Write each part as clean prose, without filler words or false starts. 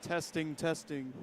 Testing, testing.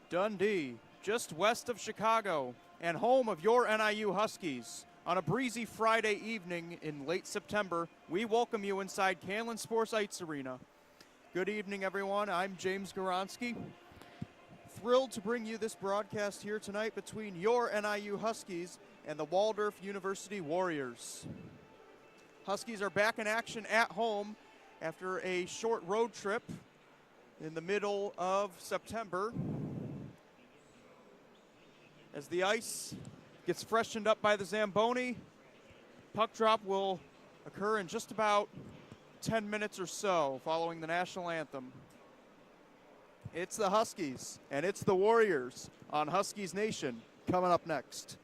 Dundee, just west of Chicago and home of your NIU Huskies. On a breezy Friday evening in late September, we welcome you inside Canlan Sports Ice Arena. Good evening, everyone. I'm James Goronsky. Thrilled to bring you this broadcast here tonight between your NIU Huskies and the Waldorf University Warriors. Huskies are back in action at home after a short road trip in the middle of September as the ice gets freshened up by the Zamboni. Puck drop will occur in just about 10 minutes or so following the national anthem. It's the Huskies and it's the Warriors on Huskies Nation coming up next.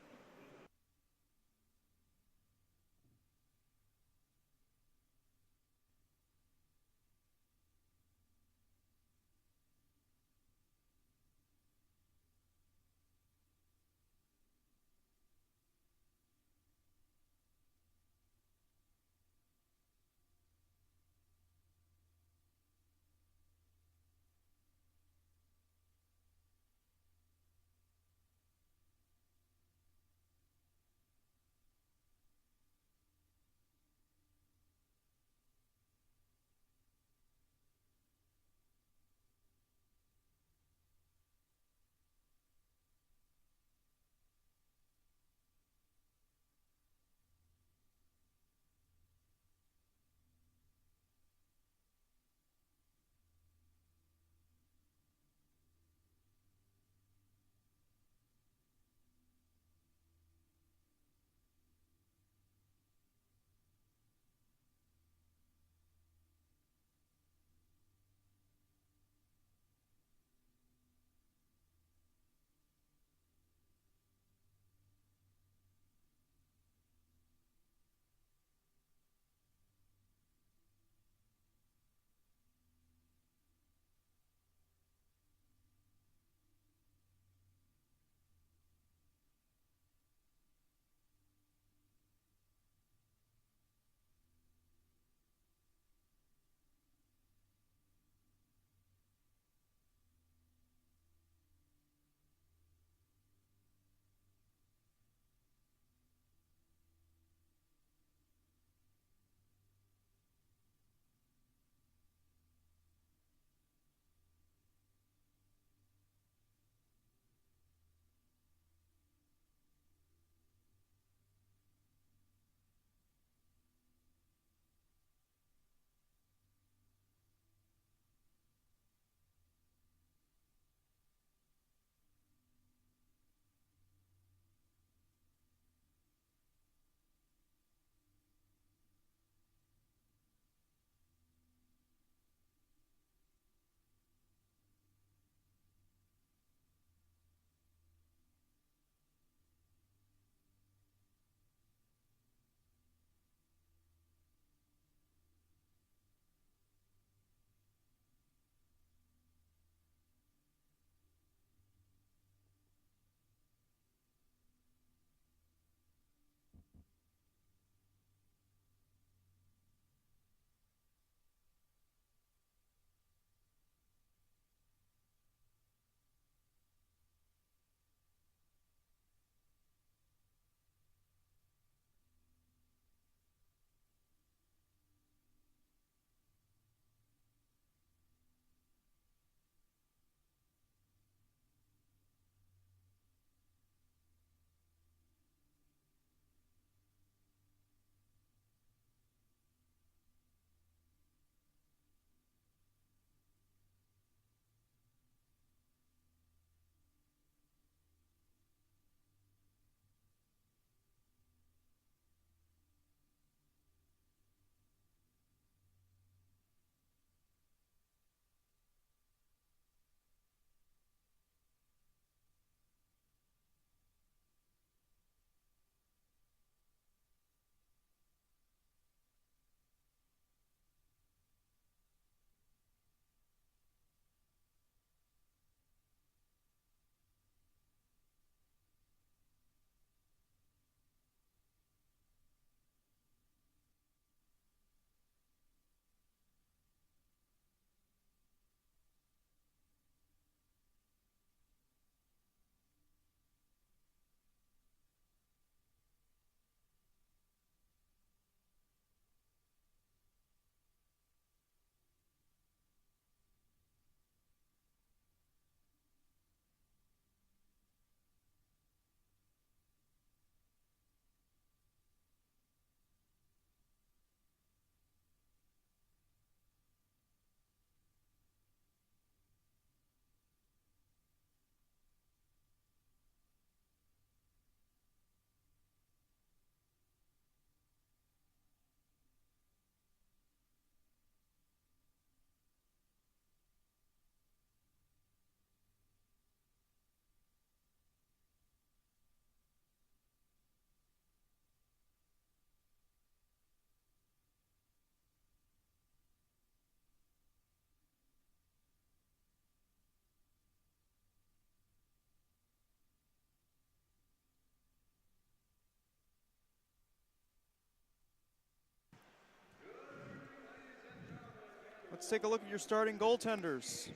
let's take a look at your starting goaltenders.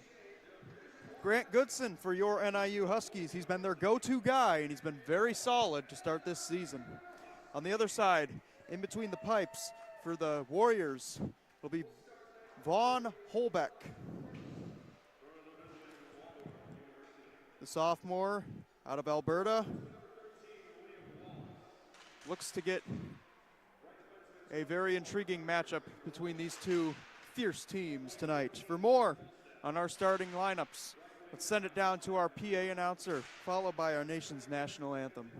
Grant Goodson for your NIU Huskies. He's been their go-to guy, and he's been very solid to start this season. On the other side, in between the pipes for the Warriors, will be Vaughn Holbeck. The sophomore out of Alberta. Looks to get a very intriguing matchup between these two fierce teams tonight. For more on our starting lineups, let's send it down to our PA announcer, followed by our nation's national anthem.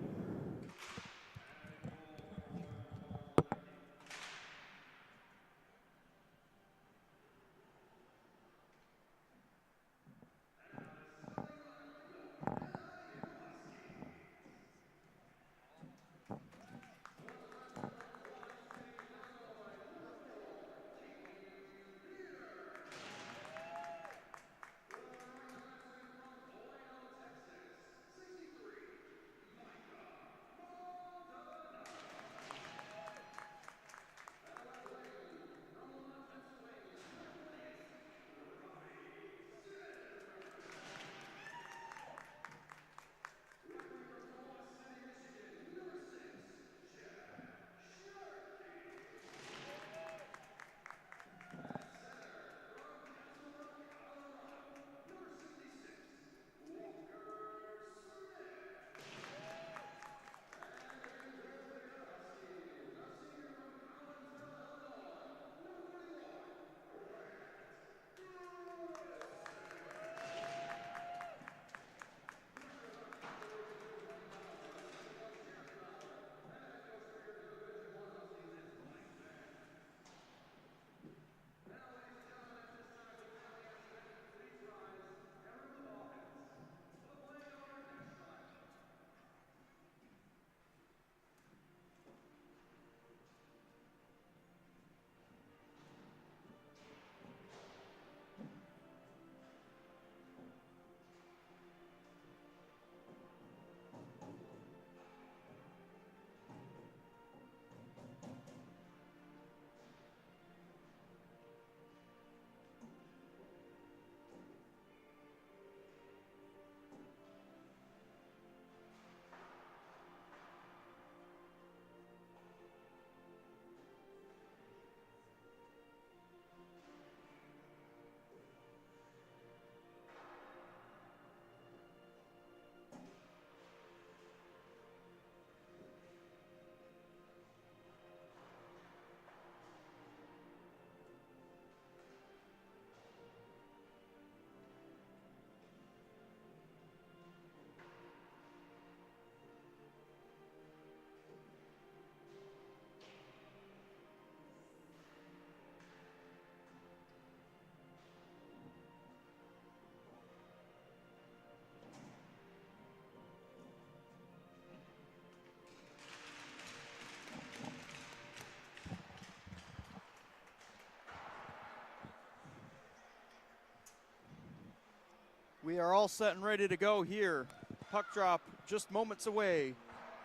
We are all set and ready to go here. Puck drop just moments away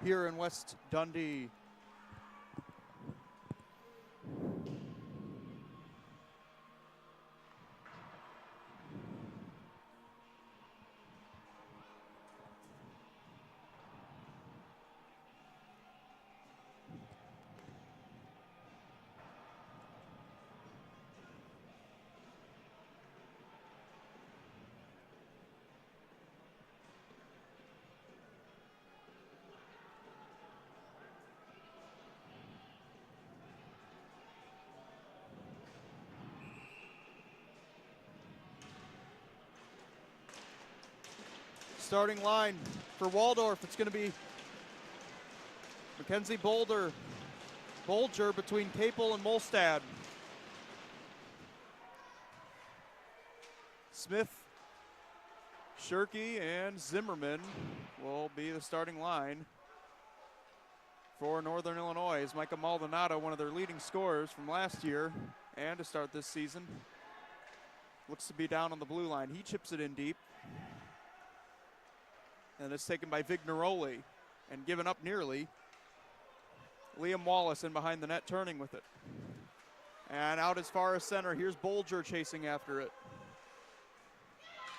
here in West Dundee. Starting line for Waldorf, it's going to be Mackenzie Bolger between Capel and Molstad. Smith, Shirky, and Zimmerman will be the starting line for Northern Illinois. Is Micah Maldonado, one of their leading scorers from last year and to start this season. Looks to be down on the blue line. He chips it in deep. And it's taken by Vignaroli and given up nearly. Liam Wallace in behind the net turning with it. And out as far as center, here's Bolger chasing after it.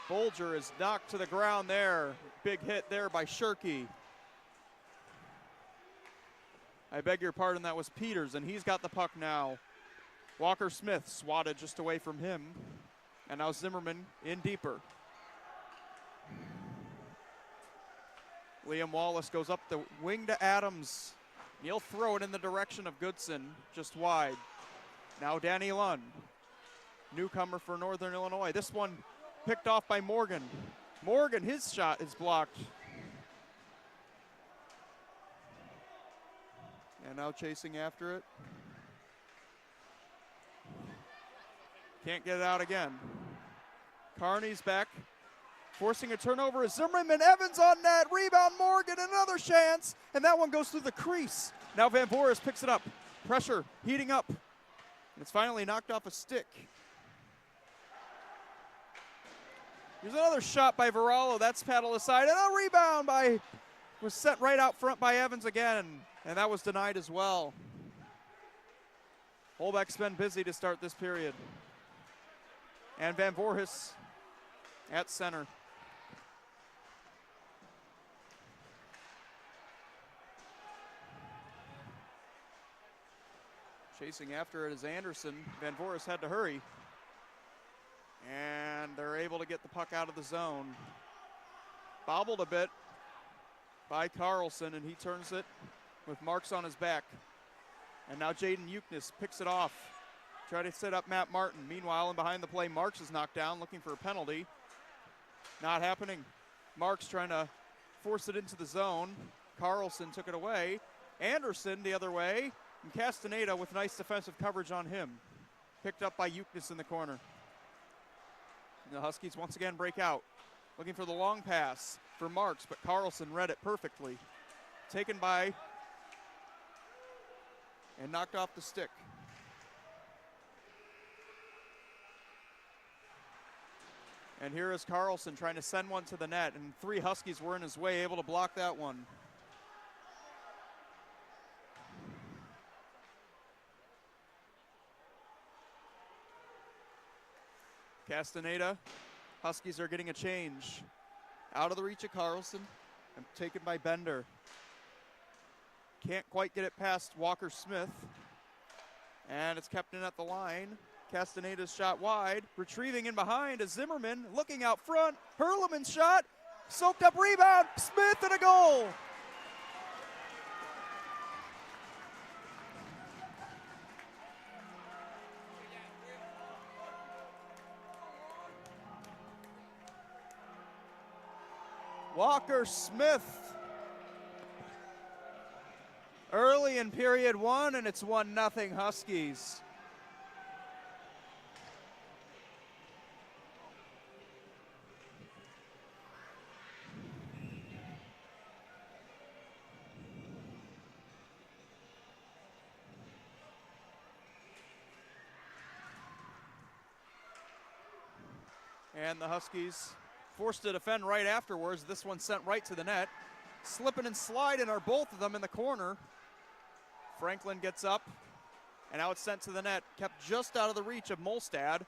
Bolger is knocked to the ground there. Big hit there by Shirky. I beg your pardon, that was Peters, and he's got the puck now. Walker Smith swatted just away from him. And now Zimmerman in deeper. Liam Wallace goes up the wing to Adams. He'll throw it in the direction of Goodson, just wide. Now Danny Lund, newcomer for Northern Illinois. This one picked off by Morgan. Morgan, his shot is blocked. And now chasing after it. Can't get it out again. Carney's back, forcing a turnover as Zimmerman. Evans on net, rebound Morgan, another chance, and that one goes through the crease. Now Van Voorhis picks it up. Pressure heating up. It's finally knocked off a stick. Here's another shot by Varallo. That's paddled aside. And a rebound was set right out front by Evans again. And that was denied as well. Holbeck's been busy to start this period. And Van Voorhis at center. Chasing after it is Anderson. Van Voorhis had to hurry. And they're able to get the puck out of the zone. Bobbled a bit by Carlson, and he turns it with Marks on his back. And now Jaden Eucness picks it off. Try to set up Matt Martin. Meanwhile, in behind the play, Marks is knocked down, looking for a penalty. Not happening. Marks trying to force it into the zone. Carlson took it away. Anderson the other way. And Castaneda with nice defensive coverage on him. Picked up by Eucness in the corner. And the Huskies once again break out. Looking for the long pass for Marks, but Carlson read it perfectly. Taken by and knocked off the stick. And here is Carlson trying to send one to the net, and 3 Huskies were in his way, able to block that one. Castaneda, Huskies are getting a change. Out of the reach of Carlson and taken by Bender. Can't quite get it past Walker Smith. And it's kept in at the line. Castaneda's shot wide. Retrieving in behind is Zimmerman. Looking out front. Hurleman's shot. Soaked up rebound. Smith and a goal. Walker Smith. Early in period 1, and it's 1-0 Huskies. And the Huskies forced to defend right afterwards. This one sent right to the net. Slipping and sliding are both of them in the corner. Franklin gets up, and now it's sent to the net. Kept just out of the reach of Molstad.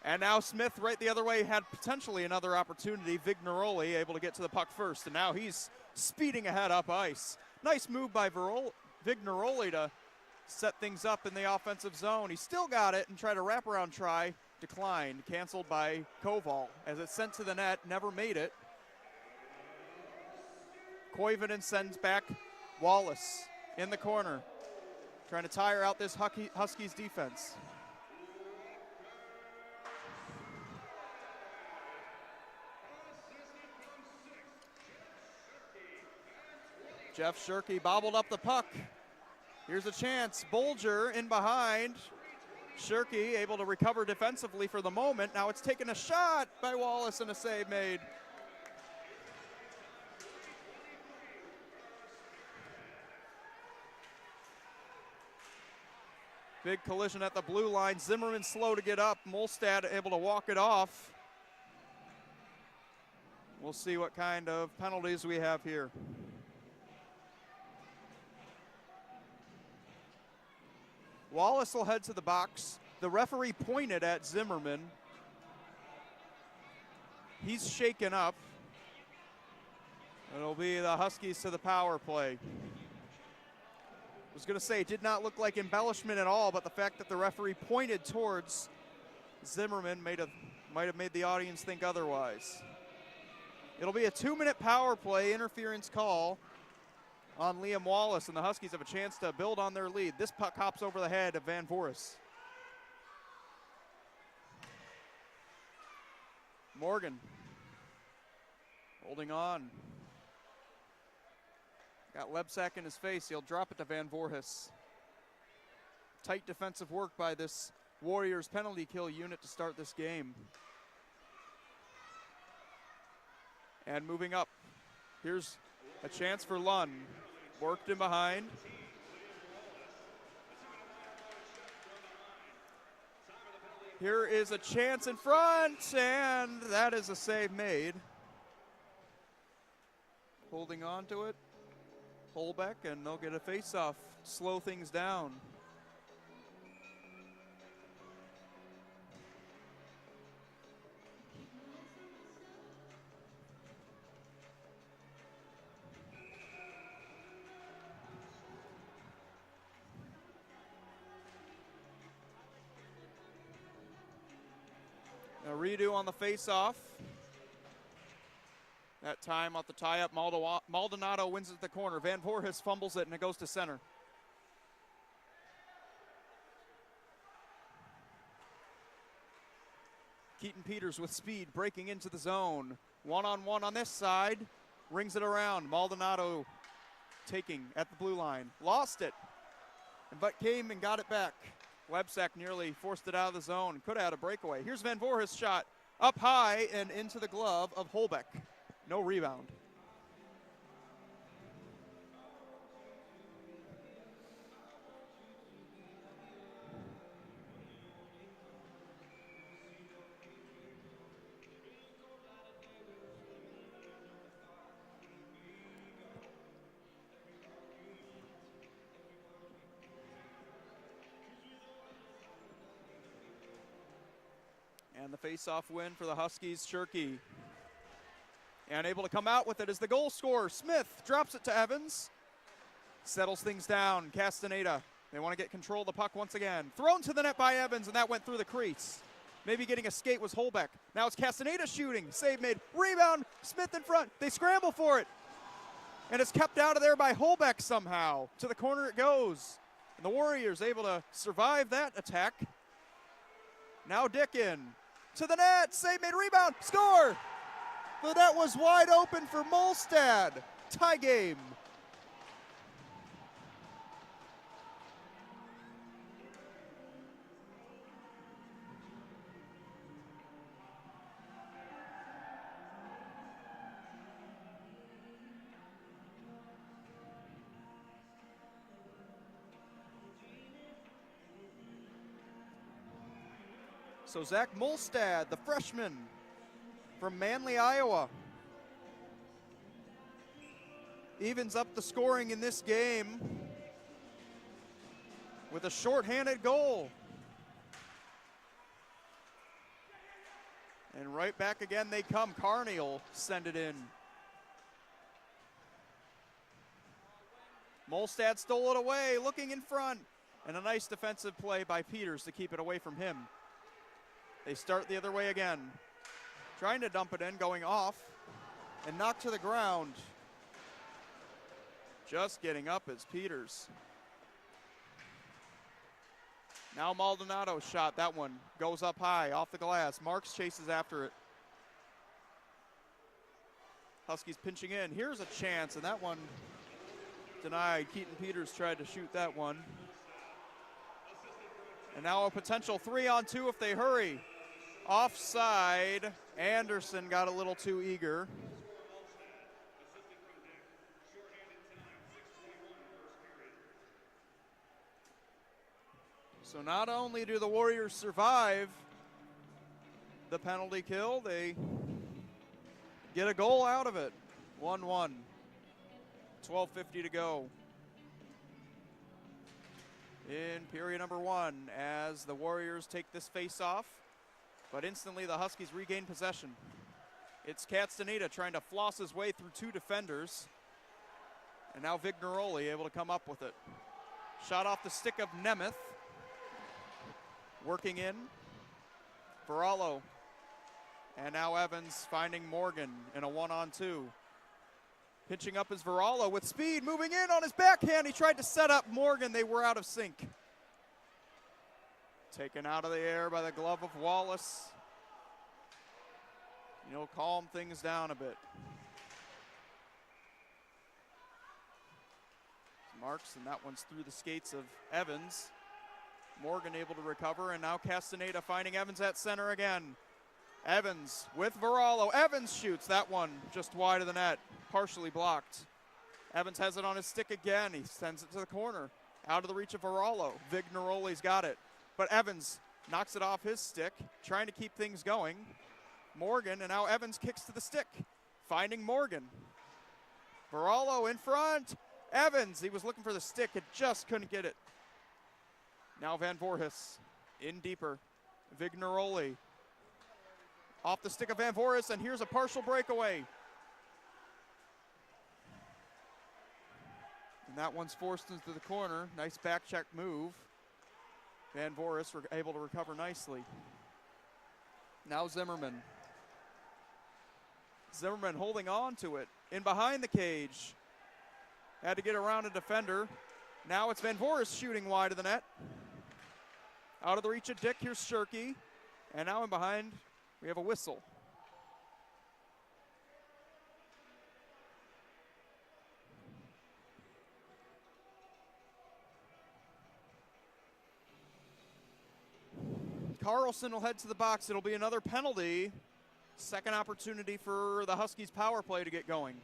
And now Smith right the other way had potentially another opportunity. Vignaroli able to get to the puck first, and now he's speeding ahead up ice. Nice move by Vignaroli to set things up in the offensive zone. He still got it and tried a wraparound try. Declined, canceled by Koval. As it's sent to the net, never made it. Koivunen sends back Wallace in the corner, trying to tire out this Huskies defense. Jeff Shirky bobbled up the puck. Here's a chance. Bolger in behind. Shirky able to recover defensively for the moment. Now it's taken a shot by Wallace and a save made. Big collision at the blue line. Zimmerman slow to get up. Molstad able to walk it off. We'll see what kind of penalties we have here. Wallace will head to the box. The referee pointed at Zimmerman. He's shaken up. It'll be the Huskies to the power play. I was going to say, it did not look like embellishment at all, but the fact that the referee pointed towards Zimmerman might have made the audience think otherwise. It'll be a 2-minute power play, interference call on Liam Wallace, and the Huskies have a chance to build on their lead. This puck hops over the head of Van Voorhis. Morgan holding on. Got Lebsack in his face. He'll drop it to Van Voorhis. Tight defensive work by this Warriors penalty kill unit to start this game. And moving up, here's a chance for Lund. Worked in behind. Here is a chance in front, and that is a save made. Holding on to it, Holbeck, and they'll get a face-off, slow things down. A redo on the face-off. That time off the tie-up, Maldonado wins it at the corner. Van Voorhis fumbles it, and it goes to center. Keaton Peters with speed, breaking into the zone. One-on-one on this side, rings it around. Maldonado taking at the blue line. Lost it, but came and got it back. Lebsack nearly forced it out of the zone. Could have had a breakaway. Here's Van Voorhis' shot up high and into the glove of Holbeck. No rebound. And the face-off win for the Huskies, Shirky. And able to come out with it as the goal scorer. Smith drops it to Evans. Settles things down. Castaneda. They want to get control of the puck once again. Thrown to the net by Evans, and that went through the crease. Maybe getting a skate was Holbeck. Now it's Castaneda shooting. Save made. Rebound. Smith in front. They scramble for it. And it's kept out of there by Holbeck somehow. To the corner it goes. And the Warriors able to survive that attack. Now Dickin. To the net. Save made. Rebound. Score. But that was wide open for Molstad. Tie game. So Zach Molstad, the freshman from Manly, Iowa, evens up the scoring in this game with a shorthanded goal. And right back again they come. Carney will send it in. Molstad stole it away, looking in front. And a nice defensive play by Peters to keep it away from him. They start the other way again. Trying to dump it in, going off, and knocked to the ground. Just getting up is Peters. Now Maldonado's shot, that one goes up high, off the glass. Marks chases after it. Huskies pinching in. Here's a chance, and that one denied. Keaton Peters tried to shoot that one. And now a potential 3-on-2 if they hurry. Offside. Anderson got a little too eager. So not only do the Warriors survive the penalty kill, they get a goal out of it. 1-1. 12:50 to go. in period number 1 as the Warriors take this face-off, but instantly the Huskies regain possession. It's Castaneda trying to floss his way through 2 defenders, and now Vigneroli able to come up with it. Shot off the stick of Nemeth, working in. Varallo, and now Evans finding Morgan in a 1-on-2. Pitching up is Varallo with speed, moving in on his backhand. He tried to set up Morgan. They were out of sync. Taken out of the air by the glove of Wallace. He'll calm things down a bit. Marks, and that one's through the skates of Evans. Morgan able to recover, and now Castaneda finding Evans at center again. Evans with Varallo. Evans shoots that one just wide of the net, partially blocked. Evans has it on his stick again. He sends it to the corner, out of the reach of Varallo. Vigneroli's got it, but Evans knocks it off his stick, trying to keep things going. Morgan, and now Evans kicks to the stick, finding Morgan. Varallo in front. Evans, he was looking for the stick, it just couldn't get it. Now Van Voorhis in deeper. Vigneroli off the stick of Van Voorhis, and here's a partial breakaway. And that one's forced into the corner. Nice back check move. Van Voorhis were able to recover nicely. Now Zimmerman. Zimmerman holding on to it. In behind the cage. Had to get around a defender. Now it's Van Voorhis shooting wide of the net. Out of the reach of Dick, here's Shirky. And now in behind, we have a whistle. Carlson will head to the box. It'll be another penalty. Second opportunity for the Huskies power play to get going.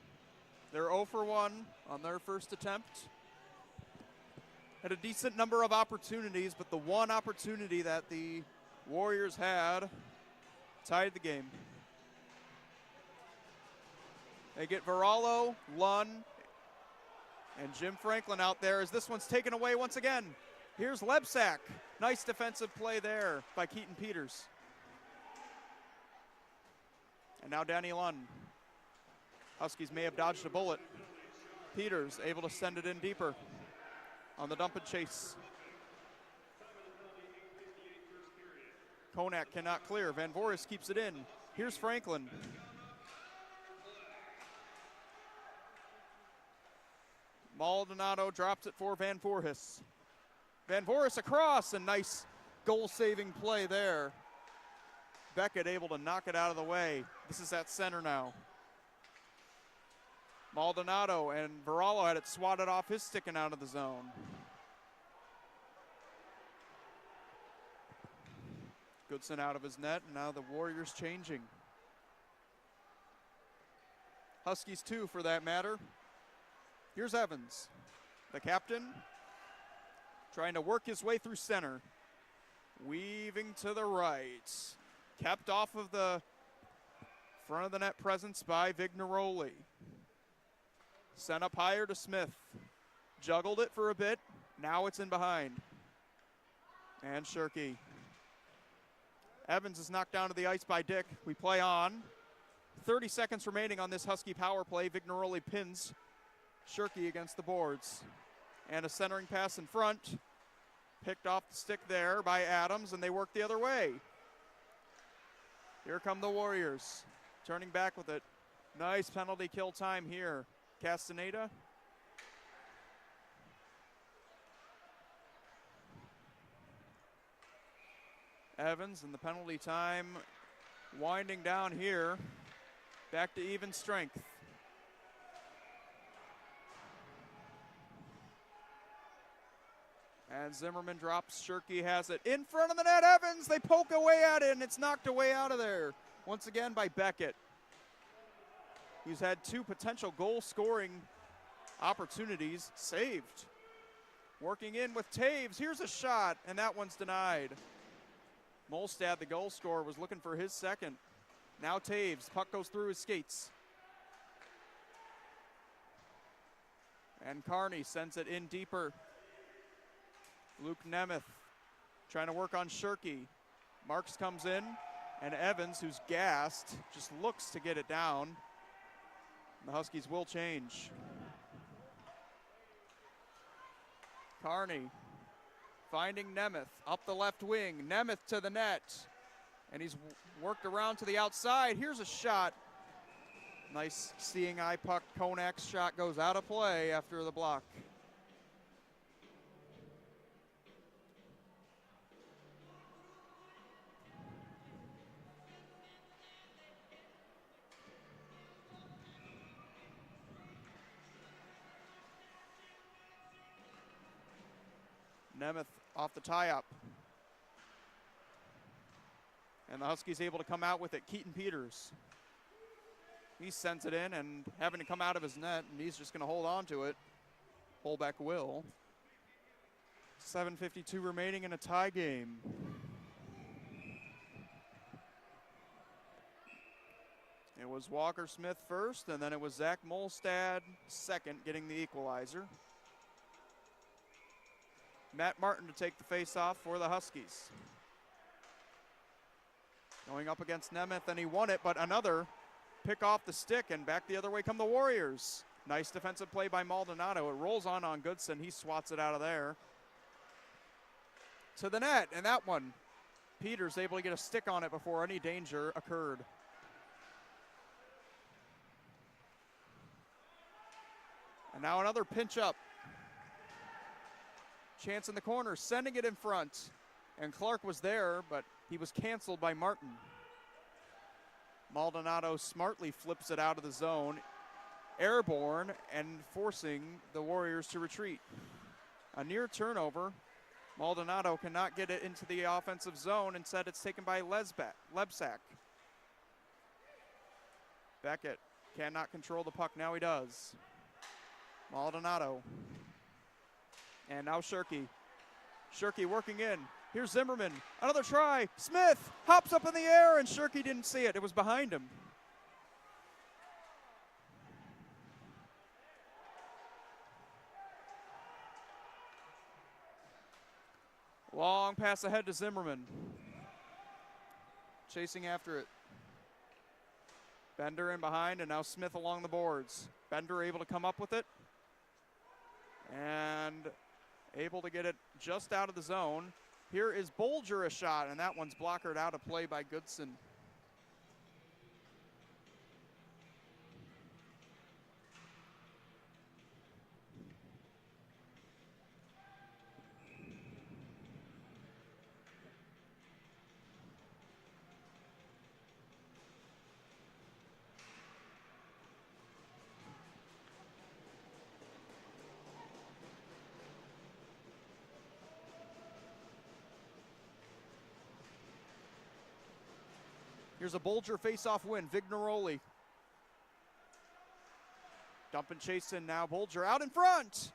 They're 0 for 1 on their first attempt. Had a decent number of opportunities, but the one opportunity that the Warriors had tied the game. They get Varallo, Lunn, and Jim Franklin out there as this one's taken away once again. Here's Lebsack. Nice defensive play there by Keaton Peters. And now Danny Lunn. Huskies may have dodged a bullet. Peters able to send it in deeper on the dump and chase. Konak cannot clear. Van Voorhis keeps it in. Here's Franklin. Maldonado drops it for Van Voorhis. Van Voorhis across, and nice goal-saving play there. Beckett able to knock it out of the way. This is at center now. Maldonado and Varallo had it swatted off his stick and out of the zone. Goodson out of his net, and now the Warriors changing. Huskies 2 for that matter. Here's Evans, the captain, trying to work his way through center. Weaving to the right. Kept off of the front of the net presence by Vigneroli. Sent up higher to Smith. Juggled it for a bit. Now it's in behind. And Shirky. Evans is knocked down to the ice by Dick. We play on. 30 seconds remaining on this Husky power play. Vigneroli pins Shirky against the boards. And a centering pass in front. Picked off the stick there by Adams, and they work the other way. Here come the Warriors. Turning back with it. Nice penalty kill time here. Castaneda. Evans, and the penalty time winding down here. Back to even strength. And Zimmerman drops. Shirky has it in front of the net. Evans, they poke away at it, and it's knocked away out of there. Once again by Beckett. He's had 2 potential goal-scoring opportunities saved. Working in with Taves. Here's a shot, and that one's denied. Molstad, the goal scorer, was looking for his second. Now Taves. Puck goes through his skates. And Carney sends it in deeper. Luke Nemeth trying to work on Shirky. Marks comes in, and Evans, who's gassed, just looks to get it down. The Huskies will change. Carney finding Nemeth up the left wing. Nemeth to the net, and he's worked around to the outside. Here's a shot. Nice seeing eye puck. Konak's shot goes out of play after the block. Nemeth off the tie-up. And the Huskies able to come out with it. Keaton Peters. He sends it in and having to come out of his net, and he's just going to hold on to it. Fullback will. 7:52 remaining in a tie game. It was Walker Smith first, and then it was Zach Molstad second, getting the equalizer. Matt Martin to take the face-off for the Huskies. Going up against Nemeth, and he won it, but another pick off the stick, and back the other way come the Warriors. Nice defensive play by Maldonado. It rolls on Goodson. He swats it out of there. To the net, and that one, Peters able to get a stick on it before any danger occurred. And now another pinch up. Chance in the corner, sending it in front. And Clark was there, but he was canceled by Martin. Maldonado smartly flips it out of the zone. Airborne and forcing the Warriors to retreat. A near turnover. Maldonado cannot get it into the offensive zone. Instead, it's taken by Lebsack. Beckett cannot control the puck. Now he does. Maldonado. And now Shirky. Shirky working in. Here's Zimmerman. Another try. Smith hops up in the air, and Shirky didn't see it. It was behind him. Long pass ahead to Zimmerman. Chasing after it. Bender in behind, and now Smith along the boards. Bender able to come up with it. And able to get it just out of the zone. Here is Bolger a shot, and that one's blockered out of play by Goodson. Here's a Bolger face-off win. Vignaroli. Dump and chase in now. Bolger out in front.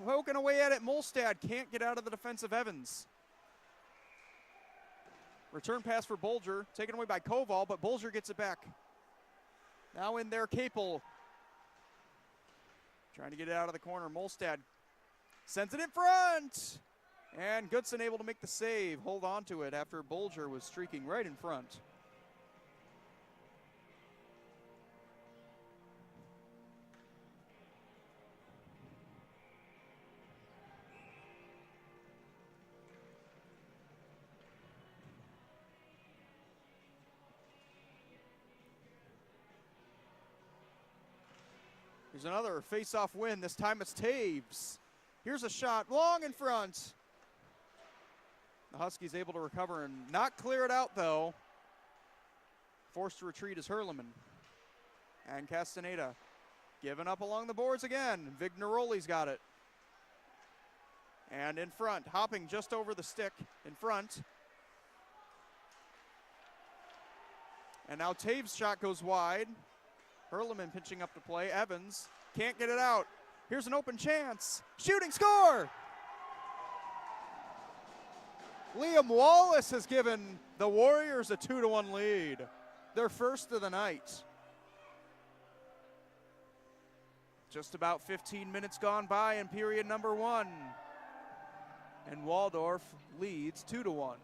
Poking away at it. Molstad can't get out of the defensive Evans. Return pass for Bolger. Taken away by Koval, but Bolger gets it back. Now in there, Capel. Trying to get it out of the corner. Molstad sends it in front. And Goodson able to make the save. Hold on to it after Bolger was streaking right in front. Here's another face-off win. This time it's Taves. Here's a shot long in front. The Huskies able to recover and not clear it out, though. Forced to retreat is Hurleman. And Castaneda giving up along the boards again. Vignaroli's got it. And in front, hopping just over the stick in front. And now Taves' shot goes wide. Hurleman pitching up to play. Evans can't get it out. Here's an open chance. Shooting, score! Liam Wallace has given the Warriors a 2-1 lead. Their first of the night. Just about 15 minutes gone by in period number one. And Waldorf leads 2-1.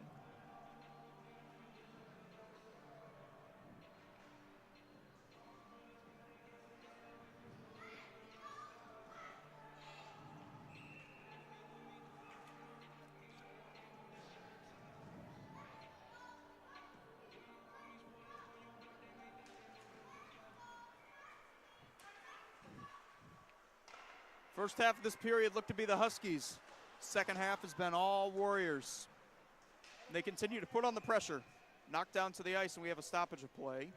First half of this period looked to be the Huskies. Second half has been all Warriors. They continue to put on the pressure. Knocked down to the ice, and we have a stoppage of play.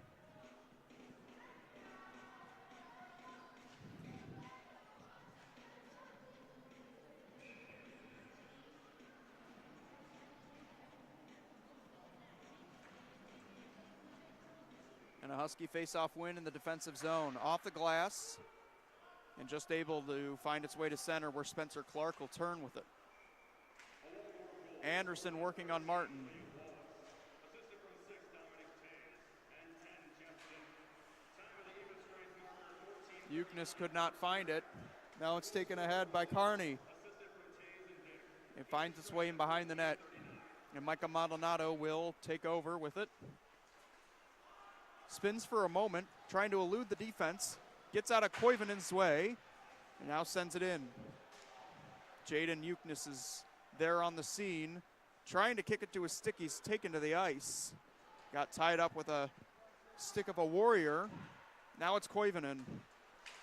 And a Husky face-off win in the defensive zone. Off the glass, and just able to find its way to center where Spencer Clark will turn with it. Anderson working on Martin. Eucness could not find it. Now it's taken ahead by Carney. It finds its way in behind the net. And Micah Maldonado will take over with it. Spins for a moment, trying to elude the defense. Gets out of Koivunen's way, and now sends it in. Jaden Eucness is there on the scene, trying to kick it to a stick. He's taken to the ice. Got tied up with a stick of a Warrior. Now it's Koivunen.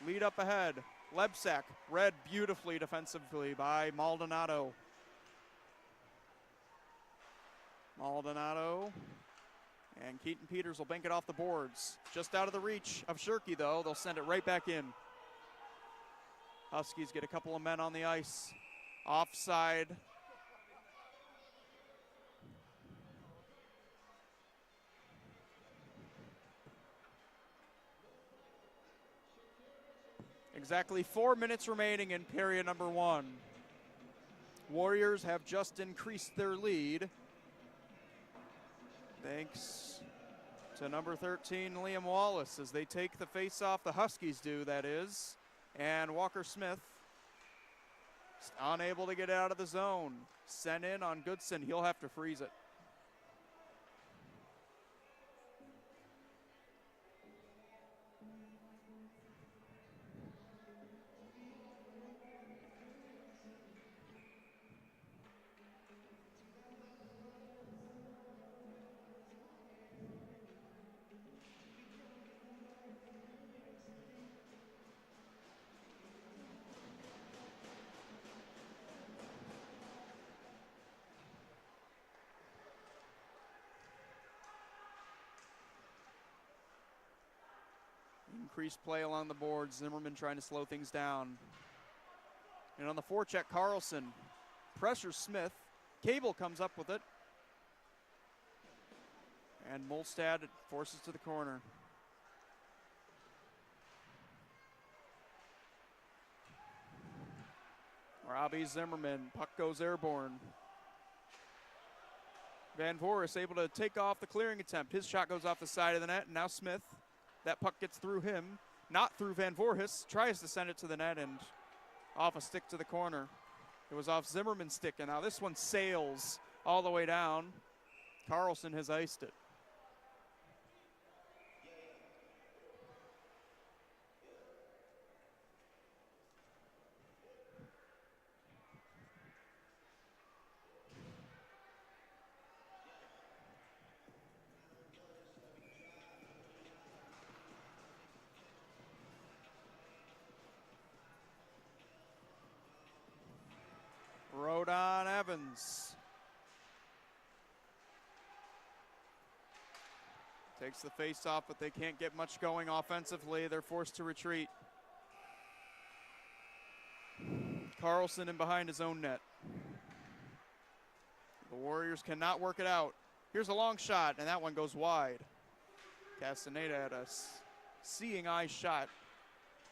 Lead up ahead. Lebsack read beautifully defensively by Maldonado. Maldonado. And Keaton Peters will bank it off the boards. Just out of the reach of Shirky, though. They'll send it right back in. Huskies get a couple of men on the ice. Offside. Exactly 4 minutes remaining in period number 1. Warriors have just increased their lead. Thanks to number 13, Liam Wallace, as they take the face-off. The Huskies do, that is. And Walker Smith unable to get out of the zone. Sent in on Goodson. He'll have to freeze it. Increased play along the board. Zimmerman trying to slow things down. And on the forecheck, Carlson pressures Smith. Cable comes up with it. And Molstad forces to the corner. Robbie Zimmerman, puck goes airborne. Van Voris able to take off the clearing attempt. His shot goes off the side of the net, and now Smith. That puck gets through him, not through Van Voorhis. Tries to send it to the net and off a stick to the corner. It was off Zimmerman's stick, and now this one sails all the way down. Carlson has iced it. Rodon Evans takes the face off, but they can't get much going offensively. They're forced to retreat. Carlson in behind his own net. The Warriors cannot work it out. Here's a long shot, and that one goes wide. Castaneda had a seeing eye shot.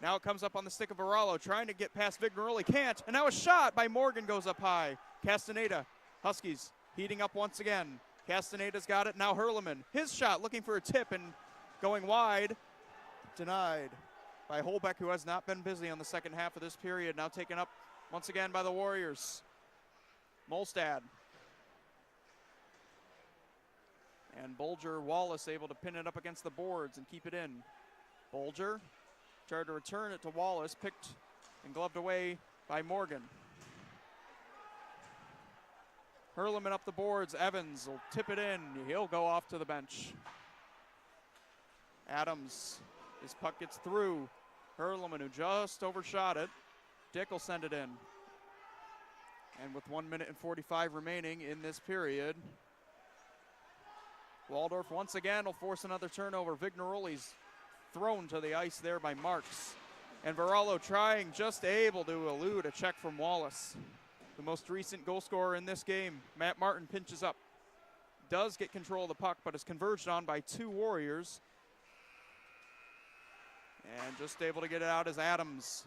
Now it comes up on the stick of Varallo, trying to get past Vigneroli. Can't. And now a shot by Morgan goes up high. Castaneda. Huskies heating up once again. Castaneda's got it. Now Hurleman. His shot looking for a tip and going wide. Denied by Holbeck, who has not been busy on the second half of this period. Now taken up once again by the Warriors. Molstad. And Bulger Wallace able to pin it up against the boards and keep it in. Bulger tried to return it to Wallace, picked and gloved away by Morgan. Hurleman up the boards. Evans will tip it in. He'll go off to the bench. Adams, his puck gets through. Hurleman, who just overshot it. Dick will send it in. And with 1 minute and 45 remaining in this period, Waldorf once again will force another turnover. Vignaroli's thrown to the ice there by Marks. And Varallo trying, just able to elude a check from Wallace. The most recent goal scorer in this game. Matt Martin pinches up. Does get control of the puck, but is converged on by two Warriors. And just able to get it out is Adams.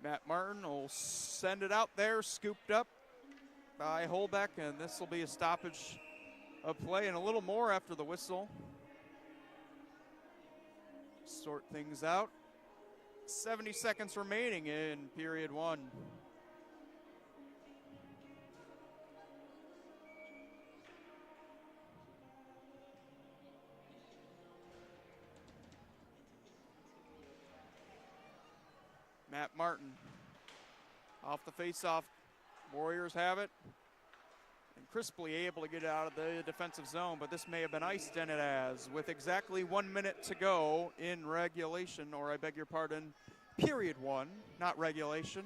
Matt Martin will send it out there, scooped up by Holbeck, and this will be a stoppage of play and a little more after the whistle. Sort things out. 70 seconds remaining in period one. Matt Martin off the faceoff. Warriors have it. And crisply able to get it out of the defensive zone, but this may have been iced, and it has. With exactly 1 minute to go in regulation, or I beg your pardon, period one, not regulation.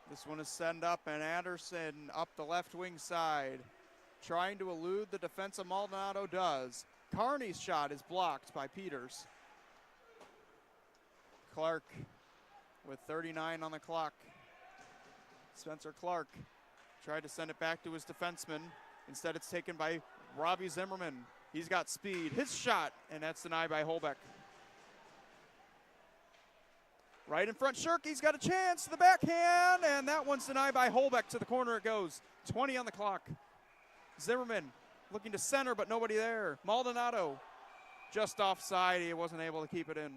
This one is sent up, and Anderson up the left wing side. Trying to elude the defense of Maldonado does. Carney's shot is blocked by Peters. Clark with 39 on the clock. Spencer Clark tried to send it back to his defenseman. Instead it's taken by Robbie Zimmerman. He's got speed. His shot, and that's denied by Holbeck. Right in front, Shirky's got a chance to the backhand, and that one's denied by Holbeck. To the corner it goes. 20 on the clock. Zimmerman looking to center, but nobody there. Maldonado just offside. He wasn't able to keep it in.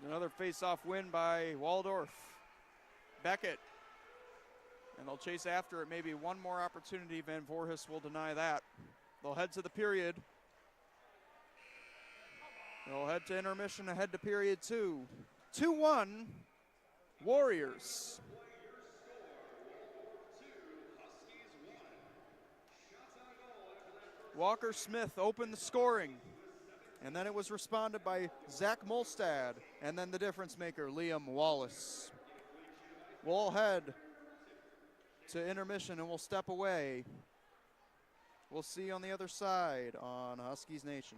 Another face-off win by Waldorf. Beckett. And they'll chase after it. Maybe one more opportunity. Van Voorhis will deny that. They'll head to the period. They'll head to intermission, ahead to period two. 2-1, Warriors. Walker Smith opened the scoring. And then it was responded by Zach Molstad, and then the difference maker, Liam Wallace. We'll head to intermission and we'll step away. We'll see you on the other side on Huskies Nation.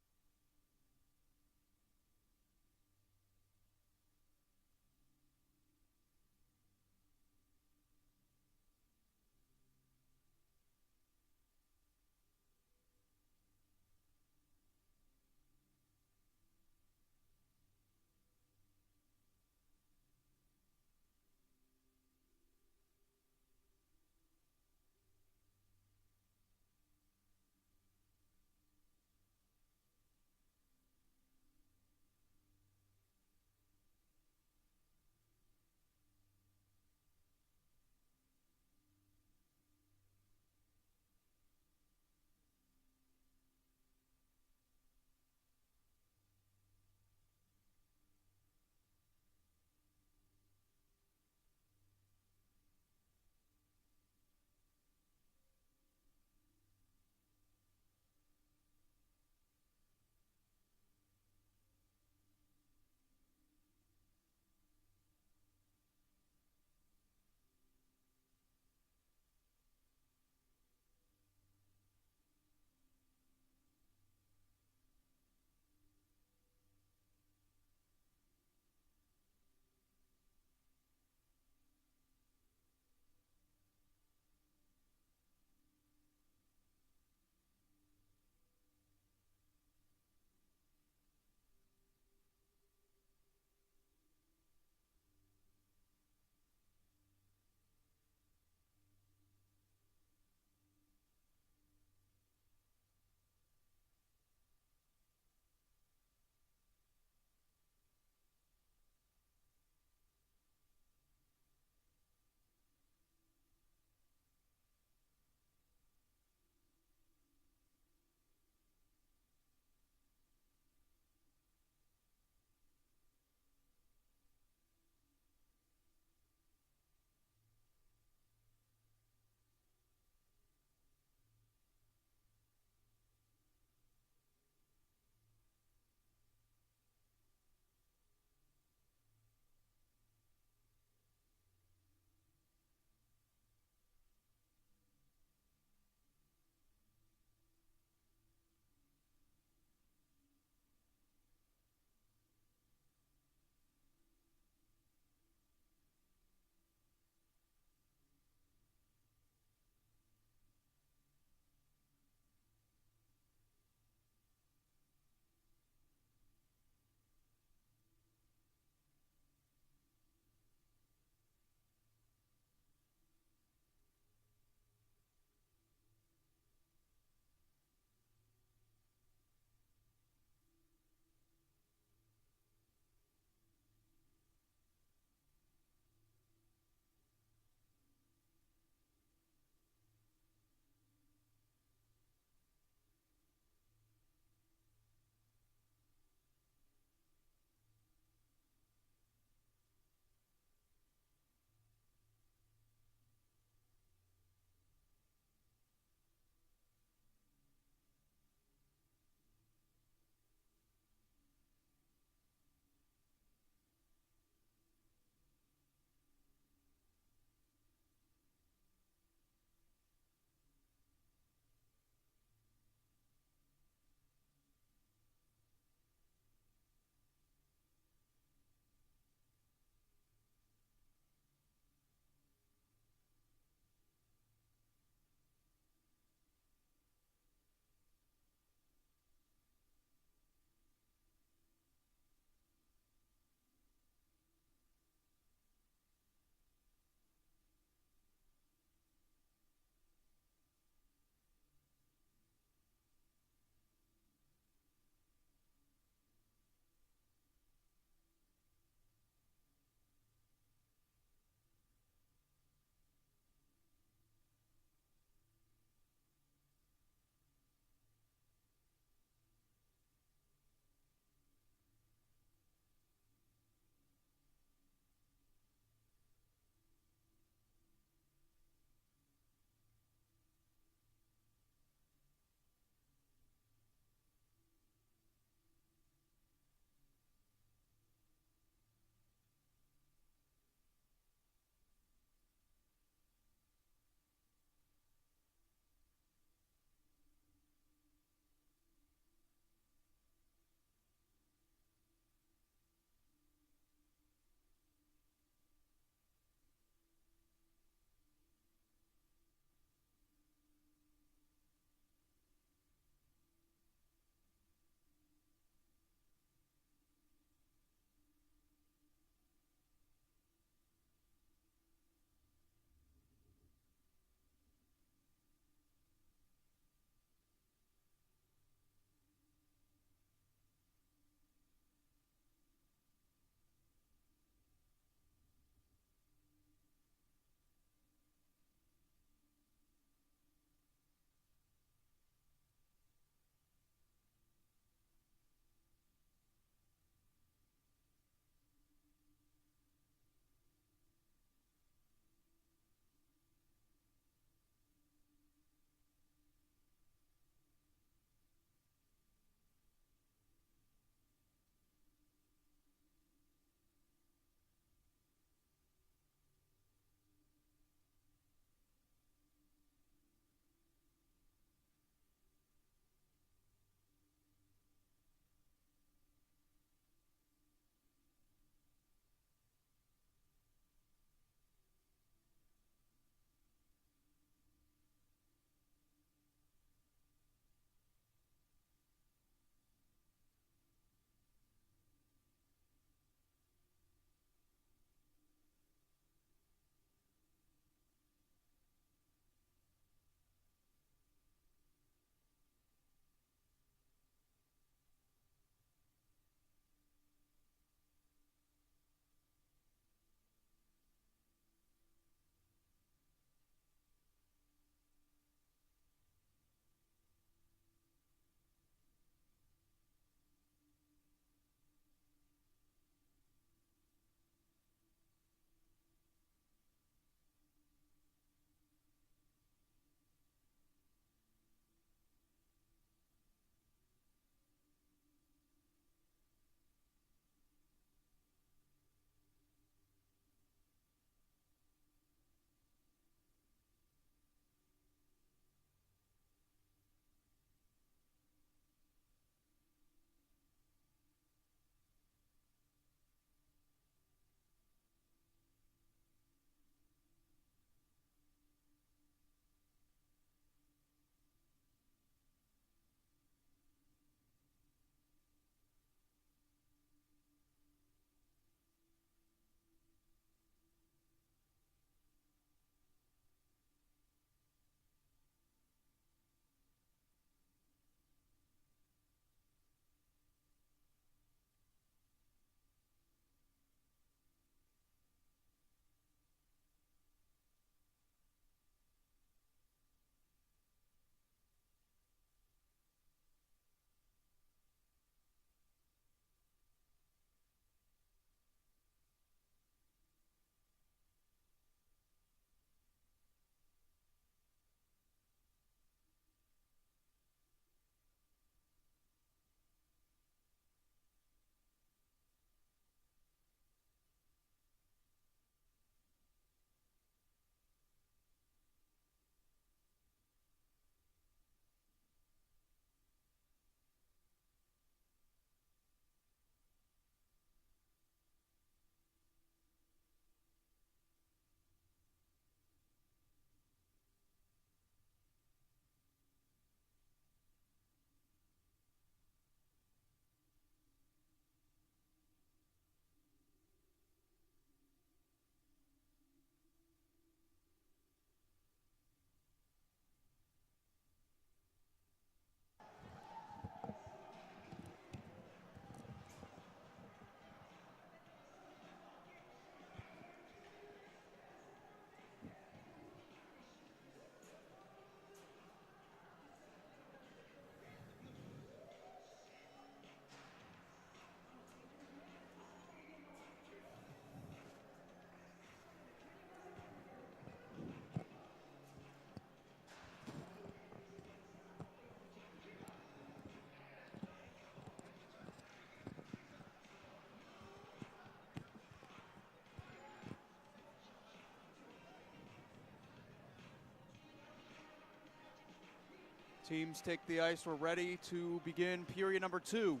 Teams take the ice. We're ready to begin period number 2.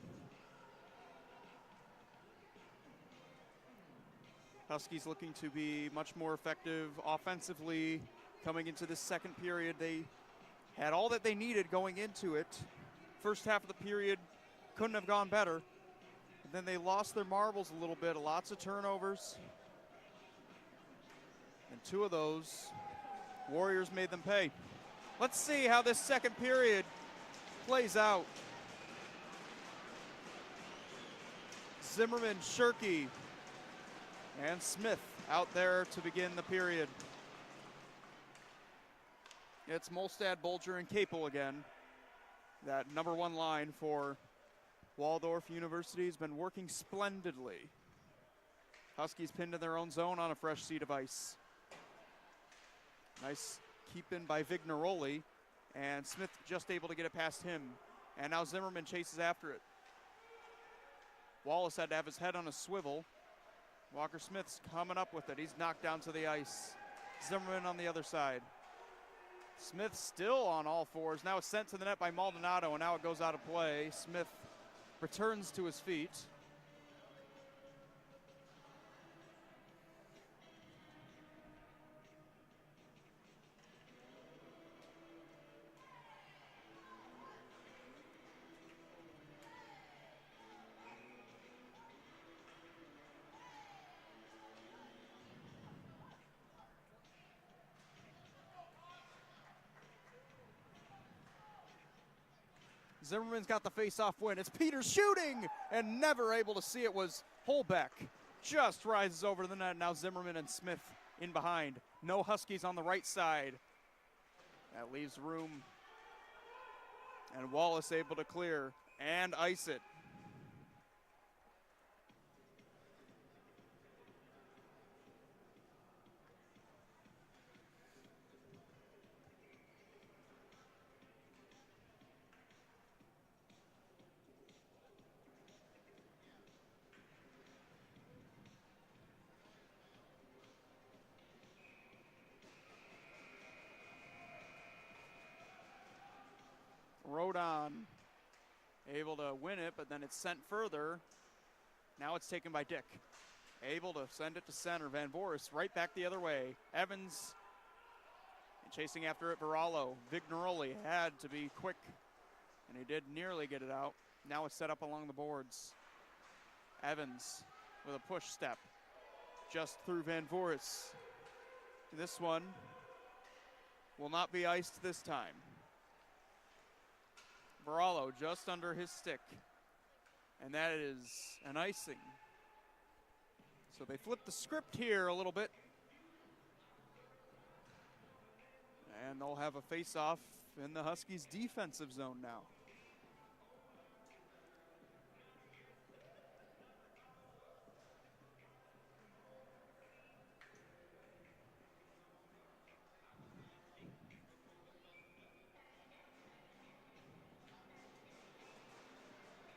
Huskies looking to be much more effective offensively coming into this second period. They had all that they needed going into it. First half of the period couldn't have gone better. And then they lost their marbles a little bit. Lots of turnovers. And 2 of those, Warriors made them pay. Let's see how this second period plays out. Zimmerman, Shirky, and Smith out there to begin the period. It's Molstad, Bolger, and Capel again. That number 1 line for Waldorf University has been working splendidly. Huskies pinned in their own zone on a fresh sheet of ice. Nice keep in by Vignaroli, and Smith just able to get it past him. And now Zimmerman chases after it. Wallace had to have his head on a swivel. Walker Smith's coming up with it. He's knocked down to the ice. Zimmerman on the other side. Smith still on all fours. Now it's sent to the net by Maldonado, and now it goes out of play. Smith returns to his feet. Zimmerman's got the face-off win. It's Peters shooting, and never able to see it was Holbeck. Just rises over the net. Now Zimmerman and Smith in behind. No Huskies on the right side. That leaves room. And Wallace able to clear and ice it. Rodon able to win it, but then it's sent further. Now it's taken by Dick. Able to send it to center. Van Boris right back the other way. Evans chasing after it. Varallo. Vignaroli had to be quick, and he did nearly get it out. Now it's set up along the boards. Evans with a push step just through Van Boris. This one will not be iced this time. Varallo just under his stick, and that is an icing. So they flip the script here a little bit, and they'll have a face-off in the Huskies' defensive zone now.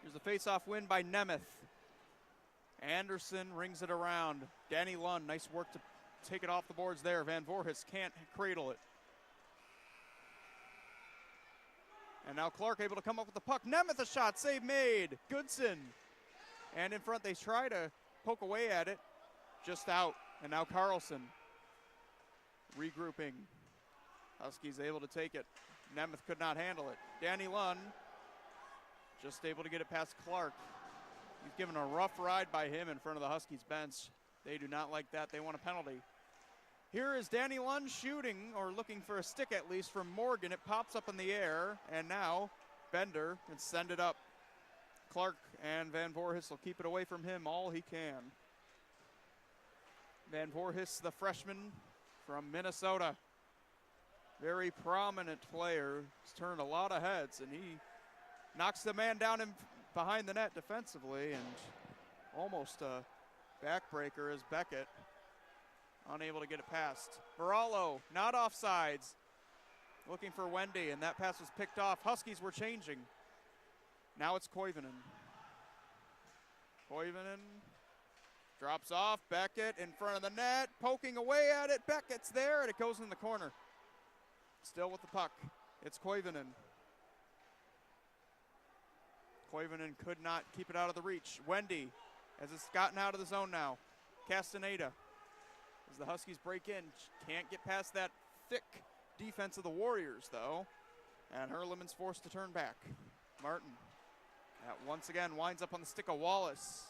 Here's a face-off win by Nemeth. Anderson rings it around. Danny Lund, nice work to take it off the boards there. Van Voorhis can't cradle it. And now Clark able to come up with the puck. Nemeth, a shot, save made. Goodson. And in front, they try to poke away at it. Just out. And now Carlson regrouping. Huskies able to take it. Nemeth could not handle it. Danny Lund just able to get it past Clark. He's given a rough ride by him in front of the Huskies bench. They do not like that. They want a penalty. Here is Danny Lund shooting, or looking for a stick at least, from Morgan. It pops up in the air, and now Bender can send it up. Clark and Van Voorhis will keep it away from him all he can. Van Voorhis, the freshman from Minnesota. Very prominent player. He's turned a lot of heads, and he knocks the man down in behind the net defensively, and almost a backbreaker as Beckett unable to get it past. Varallo, not offsides, looking for Wendy, and that pass was picked off. Huskies were changing. Now it's Koivunen. Koivunen drops off. Beckett in front of the net, poking away at it. Beckett's there, and it goes in the corner. Still with the puck. It's Koivunen. Koivunen could not keep it out of the reach. Wendy, as it's gotten out of the zone now. Castaneda, as the Huskies break in, can't get past that thick defense of the Warriors, though. And Hurleman's forced to turn back. Martin, that once again winds up on the stick of Wallace.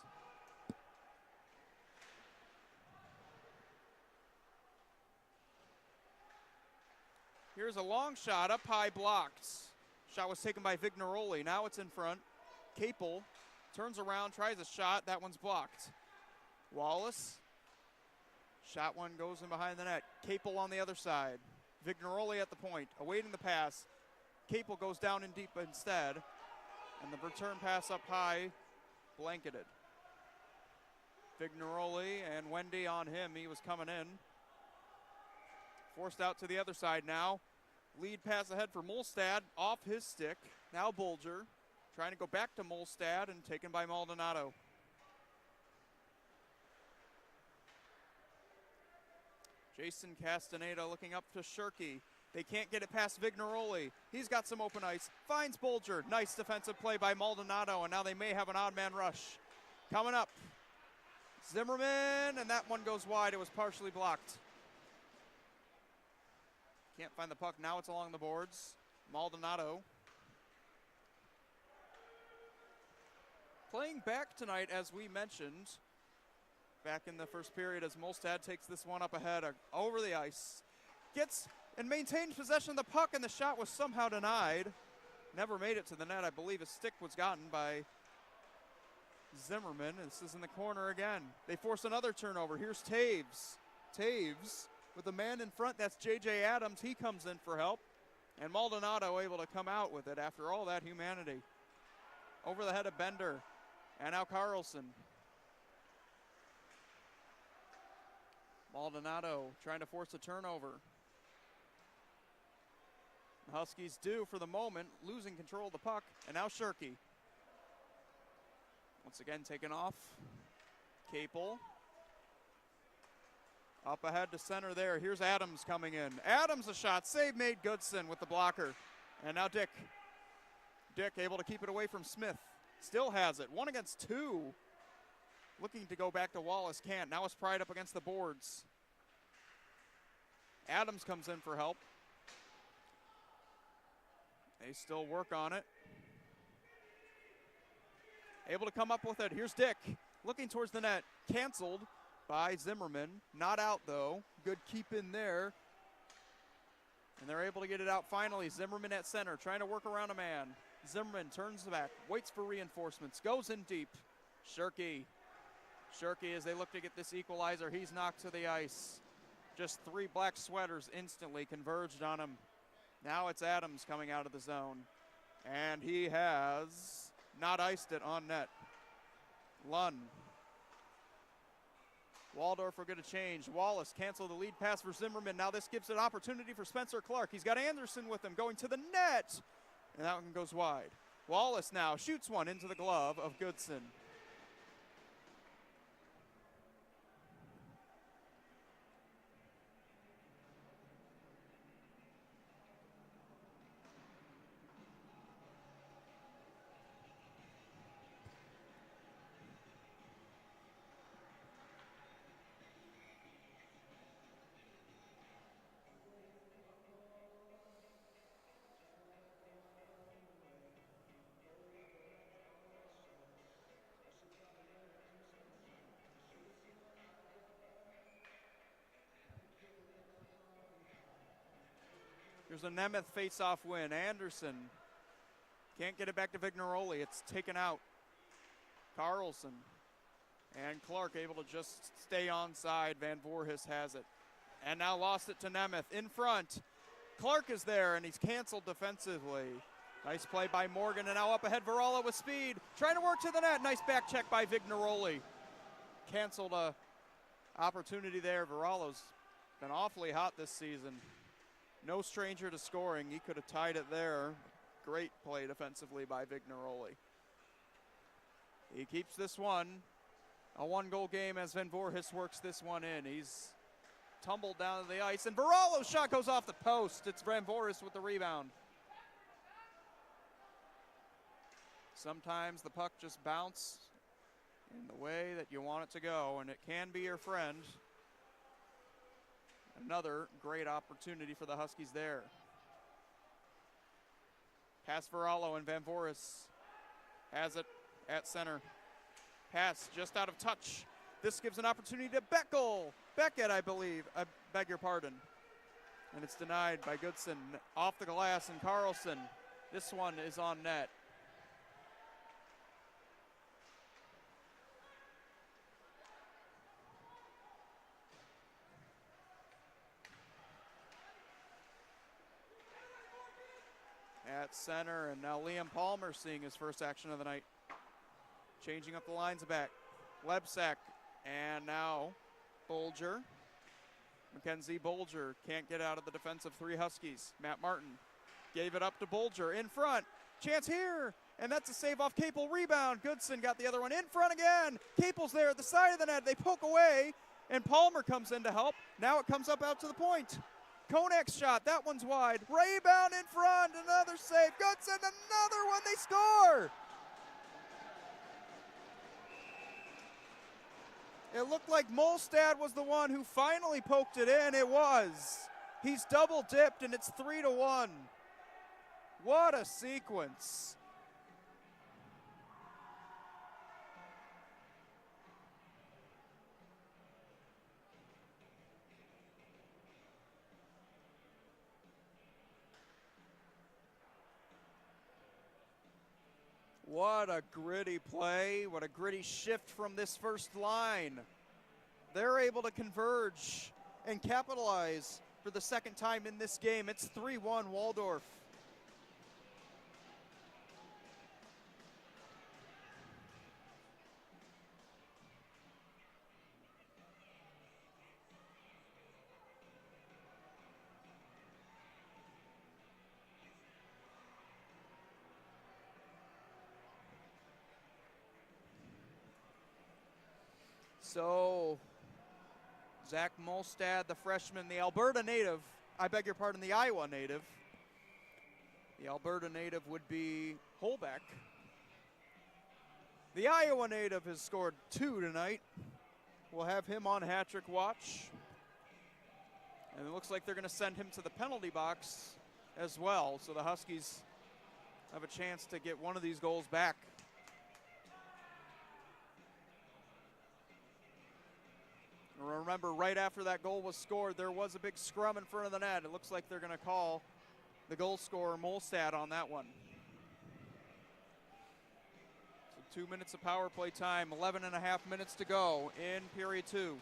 Here's a long shot, up high, blocked. Shot was taken by Vignaroli. Now it's in front. Capel turns around, tries a shot. That one's blocked. Wallace. Shot one goes in behind the net. Capel on the other side. Vignaroli at the point, awaiting the pass. Capel goes down in deep instead. And the return pass up high, blanketed. Vignaroli and Wendy on him. He was coming in. Forced out to the other side now. Lead pass ahead for Molstad, off his stick. Now Bolger trying to go back to Molstad and taken by Maldonado. Jason Castaneda looking up to Shirky. They can't get it past Vignaroli. He's got some open ice. Finds Bolger. Nice defensive play by Maldonado, and now they may have an odd man rush. Coming up, Zimmerman, and that one goes wide. It was partially blocked. Can't find the puck. Now it's along the boards. Maldonado. Playing back tonight, as we mentioned, back in the first period, as Molstad takes this one up ahead over the ice. Gets and maintains possession of the puck, and the shot was somehow denied. Never made it to the net. I believe a stick was gotten by Zimmerman. This is in the corner again. They force another turnover. Here's Taves. Taves with a man in front. That's J.J. Adams. He comes in for help. And Maldonado able to come out with it after all that humanity. Over the head of Bender. And now Carlson. Maldonado trying to force a turnover. The Huskies do for the moment, losing control of the puck. And now Shirky. Once again taken off. Capel. Up ahead to center there. Here's Adams coming in. Adams a shot. Save made. Goodson with the blocker. And now Dick. Dick able to keep it away from Smith. Still has it. 1 against 2. Looking to go back to Wallace. Can't. Now it's Pride up against the boards. Adams comes in for help. They still work on it. Able to come up with it. Here's Dick. Looking towards the net. Canceled by Zimmerman. Not out, though. Good keep in there. And they're able to get it out finally. Zimmerman at center, trying to work around a man. Zimmerman turns back, waits for reinforcements, goes in deep. Shirky. Shirky, as they look to get this equalizer, he's knocked to the ice. Just 3 black sweaters instantly converged on him. Now it's Adams coming out of the zone. And he has not iced it on net. Lund. Waldorf will get a change. Wallace canceled the lead pass for Zimmerman. Now this gives an opportunity for Spencer Clark. He's got Anderson with him going to the net. And that one goes wide. Wallace now shoots one into the glove of Goodson. There's a Nemeth face-off win. Anderson can't get it back to Vignaroli. It's taken out. Carlson and Clark able to just stay onside. Van Voorhis has it. And now lost it to Nemeth in front. Clark is there, and he's canceled defensively. Nice play by Morgan, and now up ahead, Varala with speed. Trying to work to the net. Nice back check by Vignaroli. Canceled a opportunity there. Varala's been awfully hot this season. No stranger to scoring. He could have tied it there. Great play defensively by Vignaroli. He keeps this one. A 1-goal game as Van Voorhis works this one in. He's tumbled down to the ice, and Varalo's shot goes off the post. It's Van Voorhis with the rebound. Sometimes the puck just bounces in the way that you want it to go, and it can be your friend. Another great opportunity for the Huskies there. Pass for Allo, and Van Voris has it at center. Pass just out of touch. This gives an opportunity to Beckett, I believe. I beg your pardon. And it's denied by Goodson. Off the glass, and Carlson. This one is on net. At center, and now Liam Palmer seeing his first action of the night. Changing up the lines back. Lebsack, and now Bolger. Mackenzie Bolger can't get out of the defensive three Huskies. Matt Martin gave it up to Bolger in front. Chance here, and that's a save off Capel. Rebound. Goodson got the other one in front again. Capel's there at the side of the net. They poke away, and Palmer comes in to help. Now it comes up out to the point. Konak's shot, that one's wide. Rebound in front, another save. Goodson, another one, they score! It looked like Molstad was the one who finally poked it in. It was. He's double dipped, and it's 3-1. What a sequence. What a gritty play, what a gritty shift from this first line. They're able to converge and capitalize for the second time in this game. It's 3-1 Waldorf. So, Zach Molstad, the freshman, the Alberta native, I beg your pardon, the Iowa native. The Alberta native would be Holbeck. The Iowa native has scored 2 tonight. We'll have him on hat-trick watch. And it looks like they're going to send him to the penalty box as well. So the Huskies have a chance to get one of these goals back. Remember, right after that goal was scored, there was a big scrum in front of the net. It looks like they're going to call the goal scorer Molstad on that one. So 2 minutes of power play time, 11 and a half minutes to go in period 2.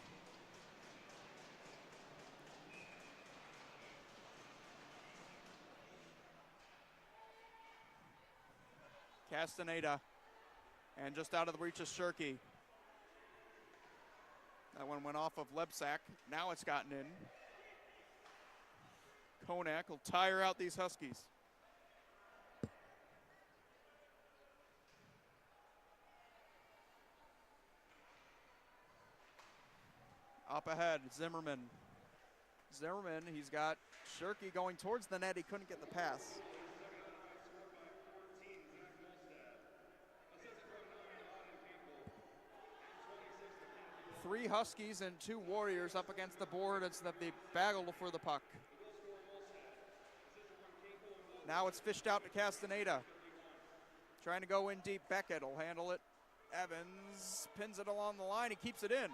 Castaneda, and just out of the reach of Shirky. That one went off of Lebsack. Now it's gotten in. Konak will tire out these Huskies. Up ahead, Zimmerman. Zimmerman, he's got Shirky going towards the net. He couldn't get the pass. Three Huskies and 2 Warriors up against the board as the battle for the puck. Now it's fished out to Castaneda. Trying to go in deep. Beckett will handle it. Evans pins it along the line. He keeps it in.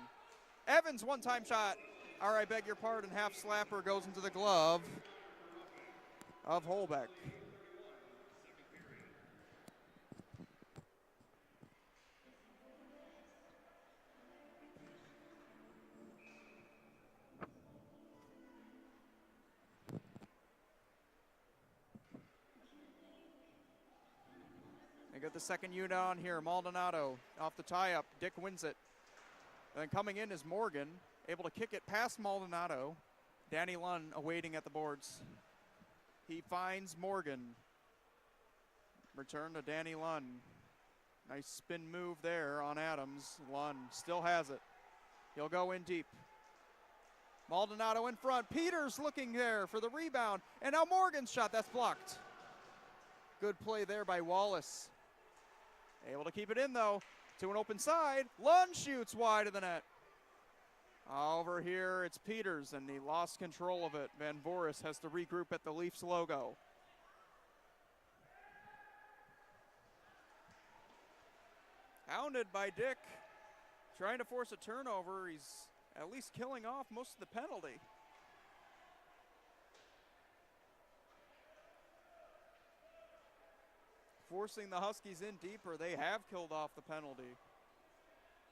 Evans, one-time shot. Or I beg your pardon, half slapper goes into the glove of Holbeck. They get the second unit on here. Maldonado off the tie-up. Dick wins it. And then coming in is Morgan, able to kick it past Maldonado. Danny Lunn awaiting at the boards. He finds Morgan. Return to Danny Lunn. Nice spin move there on Adams. Lunn still has it. He'll go in deep. Maldonado in front. Peters looking there for the rebound. And now Morgan's shot. That's blocked. Good play there by Wallace. Able to keep it in, though, to an open side. Lund shoots wide of the net. Over here, it's Peters, and he lost control of it. Van Voris has to regroup at the Leafs logo. Hounded by Dick, trying to force a turnover. He's at least killing off most of the penalty. Forcing the Huskies in deeper. They have killed off the penalty.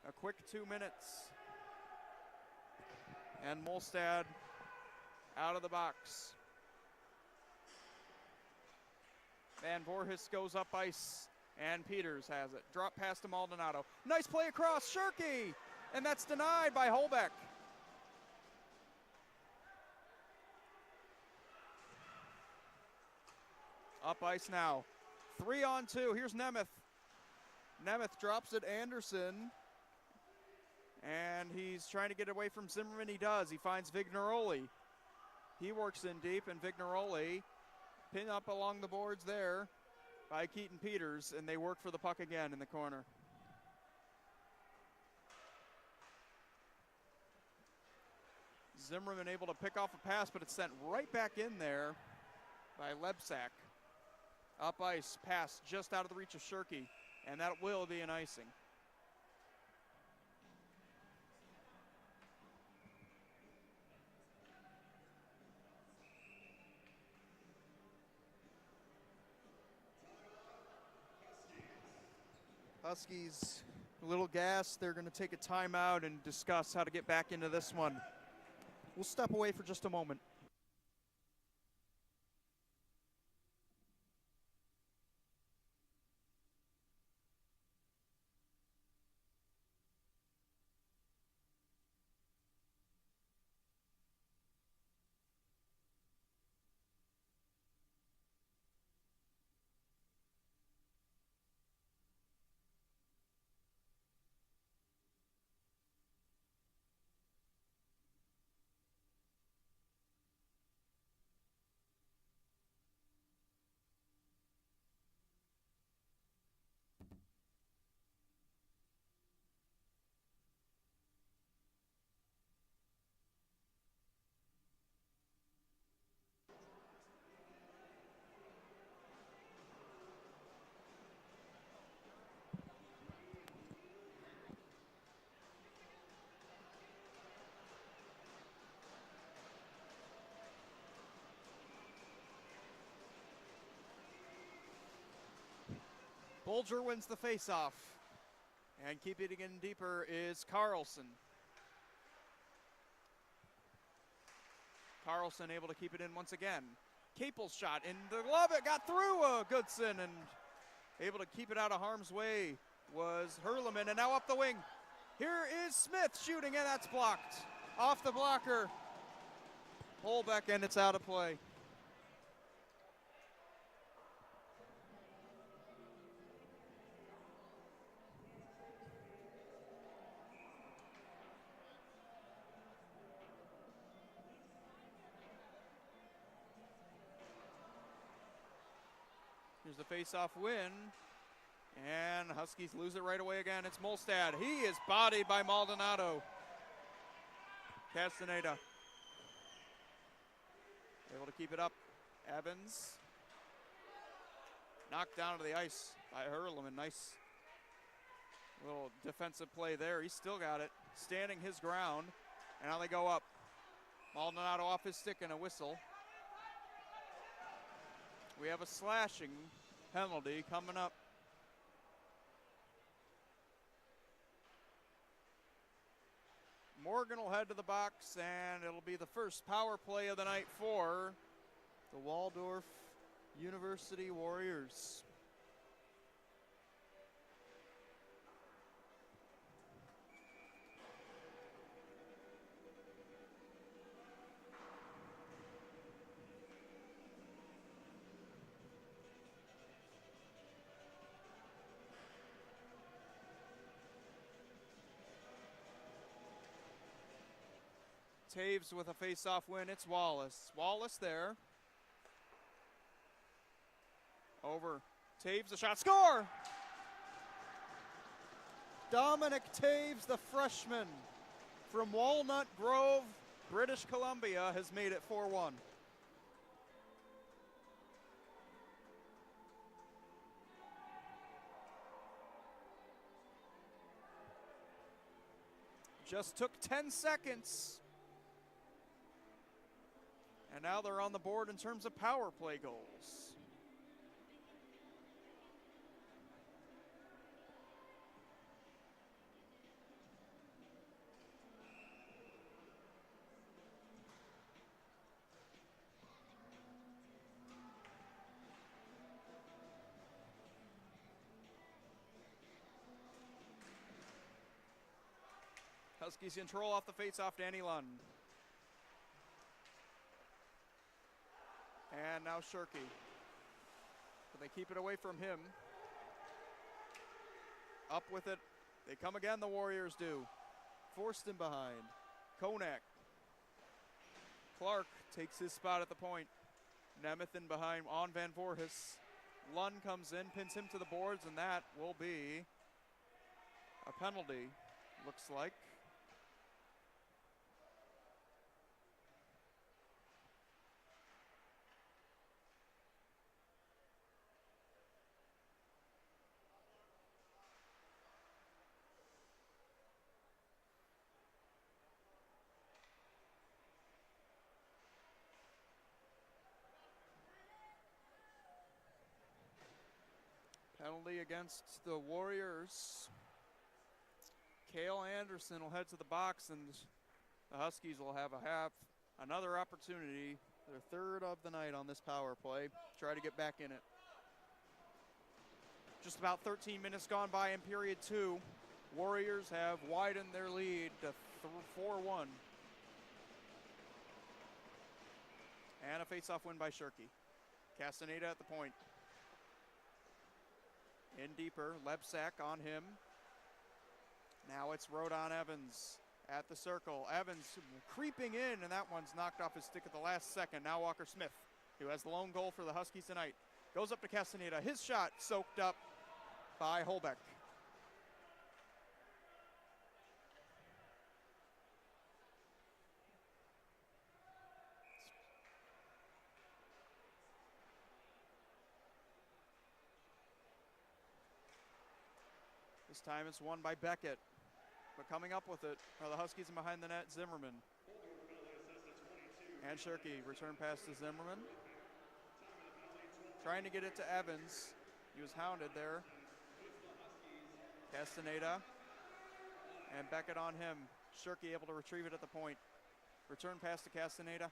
A quick 2 minutes. And Molstad out of the box. Van Voorhis goes up ice, and Peters has it. Drop pass to Maldonado. Nice play across, Shirky! And that's denied by Holbeck. Up ice now. 3-on-2. Here's Nemeth. Nemeth drops it. Anderson. And he's trying to get away from Zimmerman. He does. He finds Vignaroli. He works in deep, and Vignaroli pin up along the boards there by Keaton Peters, and they work for the puck again in the corner. Zimmerman able to pick off a pass, but it's sent right back in there by Lebsack. Up ice, pass just out of the reach of Shirky, and that will be an icing. Huskies a little gassed. They're going to take a timeout and discuss how to get back into this one. We'll step away for just a moment. Bolger wins the faceoff. And keeping it in deeper is Carlson. Carlson able to keep it in once again. Capel's shot in the glove. It got through Goodson, and able to keep it out of harm's way was Hurleman, and now up the wing. Here is Smith shooting, and that's blocked. Off the blocker. Holbeck, and it's out of play. Here's the face-off win, and Huskies lose it right away again. It's Molstad. He is bodied by Maldonado. Castaneda able to keep it up. Evans knocked down to the ice by Hurleman. Nice little defensive play there. He's still got it, standing his ground, and now they go up. Maldonado off his stick and a whistle. We have a slashing penalty coming up. Morgan will head to the box, and it'll be the first power play of the night for the Waldorf University Warriors. Taves with a face-off win. It's Wallace. Wallace there. Over. Taves, a shot. Score! Dominic Taves, the freshman from Walnut Grove, British Columbia, has made it 4-1. Just took 10 seconds. And now they're on the board in terms of power play goals. Huskies control off the face-off, Danny Lund. And now Shirky. But they keep it away from him. Up with it. They come again, the Warriors do. Forced in behind. Konak. Clark takes his spot at the point. Nemeth in behind on Van Voorhis. Lund comes in, pins him to the boards, and that will be a penalty, looks like. Penalty against the Warriors. Cale Anderson will head to the box, and the Huskies will have another opportunity, their third of the night on this power play, try to get back in it. Just about 13 minutes gone by in period 2. Warriors have widened their lead to 4-1. And a face-off win by Shirky. Castaneda at the point. In deeper, Lebsack on him. Now it's Rodon Evans at the circle. Evans creeping in, and that one's knocked off his stick at the last second. Now Walker Smith, who has the lone goal for the Huskies tonight, goes up to Castaneda. His shot soaked up by Holbeck. This time it's won by Beckett. But coming up with it are the Huskies, and behind the net, Zimmerman. And Shirky, return pass to Zimmerman. Trying to get it to Evans. He was hounded there. Castaneda. And Beckett on him. Shirky able to retrieve it at the point. Return pass to Castaneda.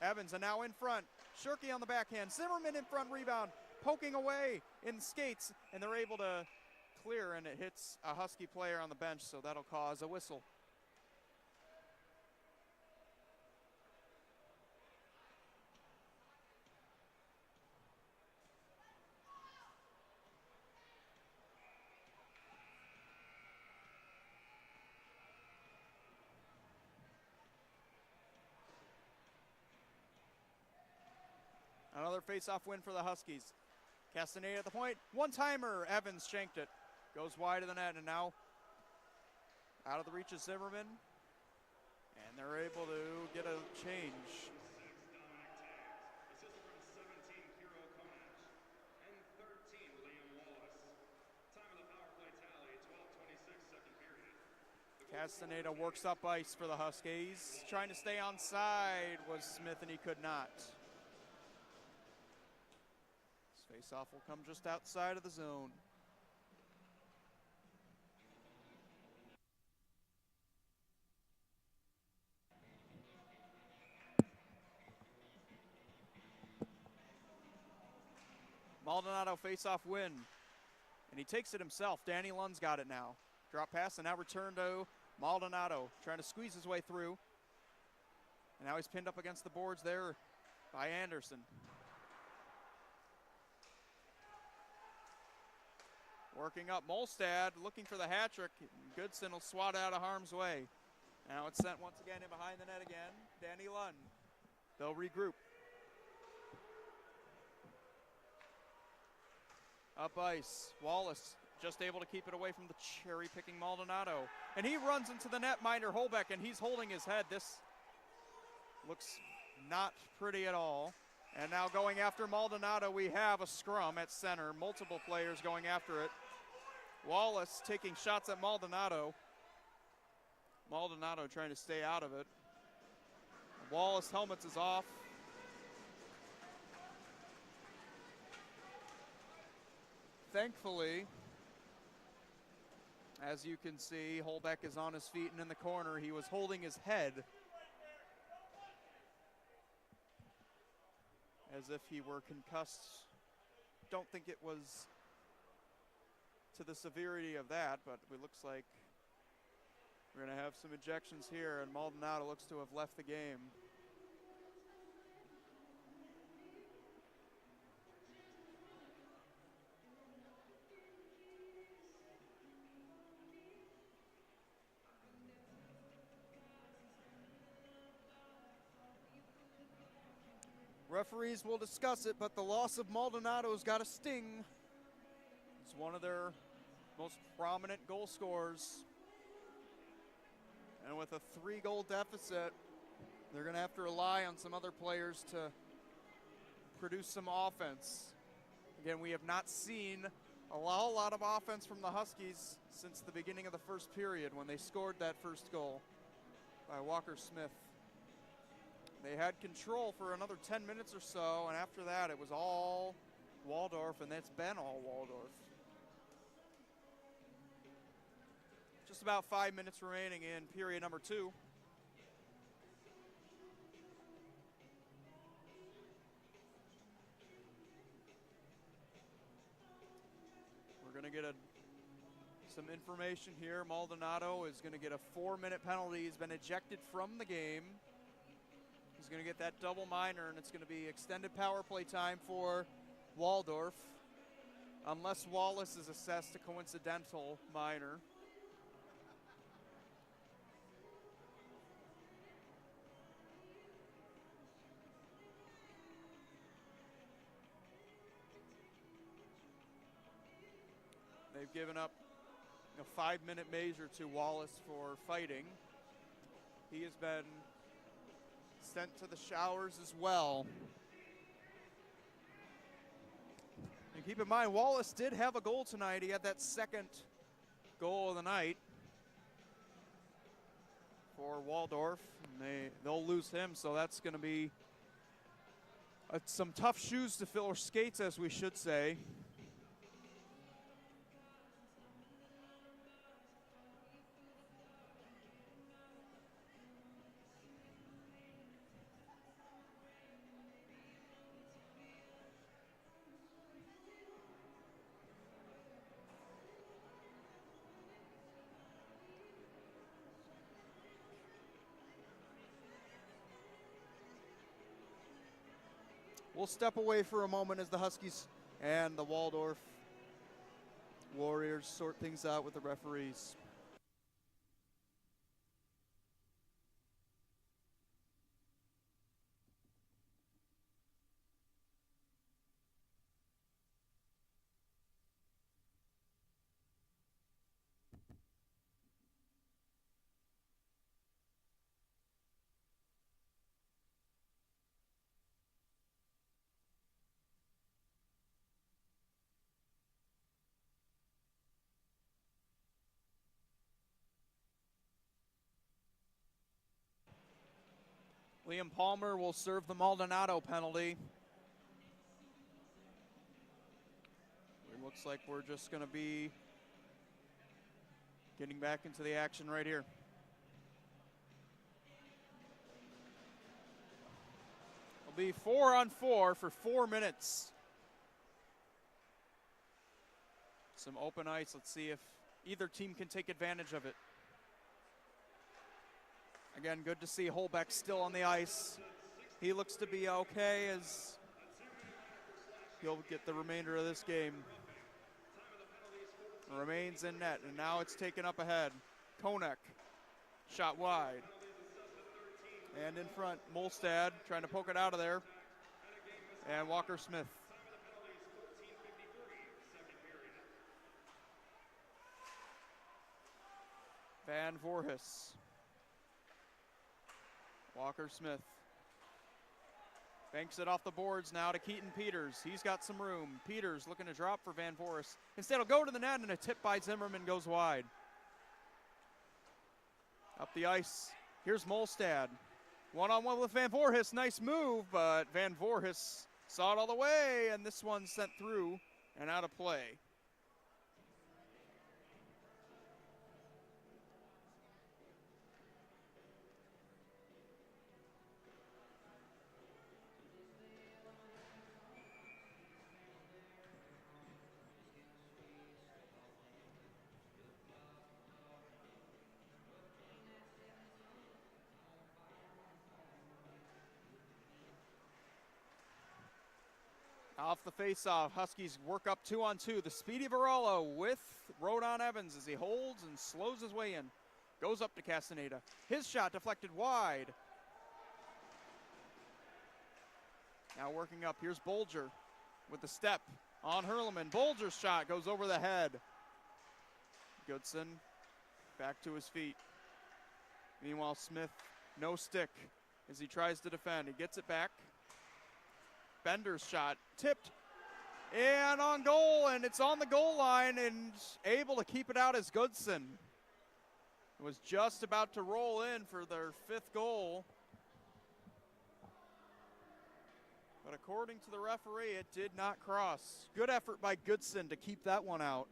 Evans, and now in front. Shirky on the backhand. Zimmerman in front, rebound. Poking away in skates, and they're able to clear, and it hits a Husky player on the bench, so that'll cause a whistle. Another face-off win for the Huskies. Castaneda at the point, one-timer, Evans shanked it. Goes wide of the net, and now out of the reach of Zimmerman. And they're able to get a change. Castaneda works up ice for the Huskies. Trying to stay on side was Smith, and he could not. This face-off will come just outside of the zone. Maldonado face-off win, and he takes it himself. Danny Lund's got it now. Drop pass, and now return to Maldonado, trying to squeeze his way through. And now he's pinned up against the boards there by Anderson. Working up, Molstad looking for the hat trick. Goodson will swat out of harm's way. Now it's sent once again in behind the net again. Danny Lund. They'll regroup. Up ice, Wallace just able to keep it away from the cherry-picking Maldonado. And he runs into the netminder, Holbeck, and he's holding his head. This looks not pretty at all. And now going after Maldonado, we have a scrum at center. Multiple players going after it. Wallace taking shots at Maldonado. Maldonado trying to stay out of it. Wallace helmets is off. Thankfully, as you can see, Holbeck is on his feet and in the corner. He was holding his head as if he were concussed. Don't think it was to the severity of that, but it looks like we're going to have some ejections here, and Maldonado looks to have left the game. Referees will discuss it, but the loss of Maldonado's got a sting. He's one of their most prominent goal scorers. And with a 3-goal deficit, they're going to have to rely on some other players to produce some offense. Again, we have not seen a lot of offense from the Huskies since the beginning of the first period when they scored that first goal by Walker Smith. They had control for another 10 minutes or so, and after that it was all Waldorf, and it's been all Waldorf. Just about 5 minutes remaining in period number 2. We're going to get some information here. Maldonado is going to get a 4-minute penalty. He's been ejected from the game. He's going to get that double minor, and it's going to be extended power play time for Waldorf, unless Wallace is assessed a coincidental minor. They've given up a 5-minute measure to Wallace for fighting. He has been sent to the showers as well. And keep in mind, Wallace did have a goal tonight. He had that second goal of the night for Waldorf. And they'll lose him, so that's going to be some tough shoes to fill, or skates as we should say. We'll step away for a moment as the Huskies and the Waldorf Warriors sort things out with the referees. Liam Palmer will serve the Maldonado penalty. It looks like we're just going to be getting back into the action right here. It'll be 4-on-4 for 4 minutes. Some open ice. Let's see if either team can take advantage of it. Again, good to see Holbeck still on the ice. He looks to be okay as he'll get the remainder of this game. Remains in net, and now it's taken up ahead. Konek, shot wide. And in front, Molstad trying to poke it out of there. And Walker Smith. Van Voorhis. Walker-Smith. Banks it off the boards now to Keaton Peters. He's got some room. Peters looking to drop for Van Voorhis. Instead, he'll go to the net, and a tip by Zimmerman goes wide. Up the ice. Here's Molstad. One-on-one with Van Voorhis. Nice move, but Van Voorhis saw it all the way, and this one sent through and out of play. Off the face-off, Huskies work up 2-on-2. The speedy Varolo with Rodon Evans as he holds and slows his way in. Goes up to Castaneda. His shot deflected wide. Now working up, here's Bolger with the step on Hurleman. Bolger's shot goes over the head. Goodson back to his feet. Meanwhile, Smith, no stick as he tries to defend. He gets it back. Bender's shot tipped and on goal, and it's on the goal line, and able to keep it out is Goodson. It was just about to roll in for their 5th goal, but according to the referee, it did not cross. Good effort by Goodson to keep that one out.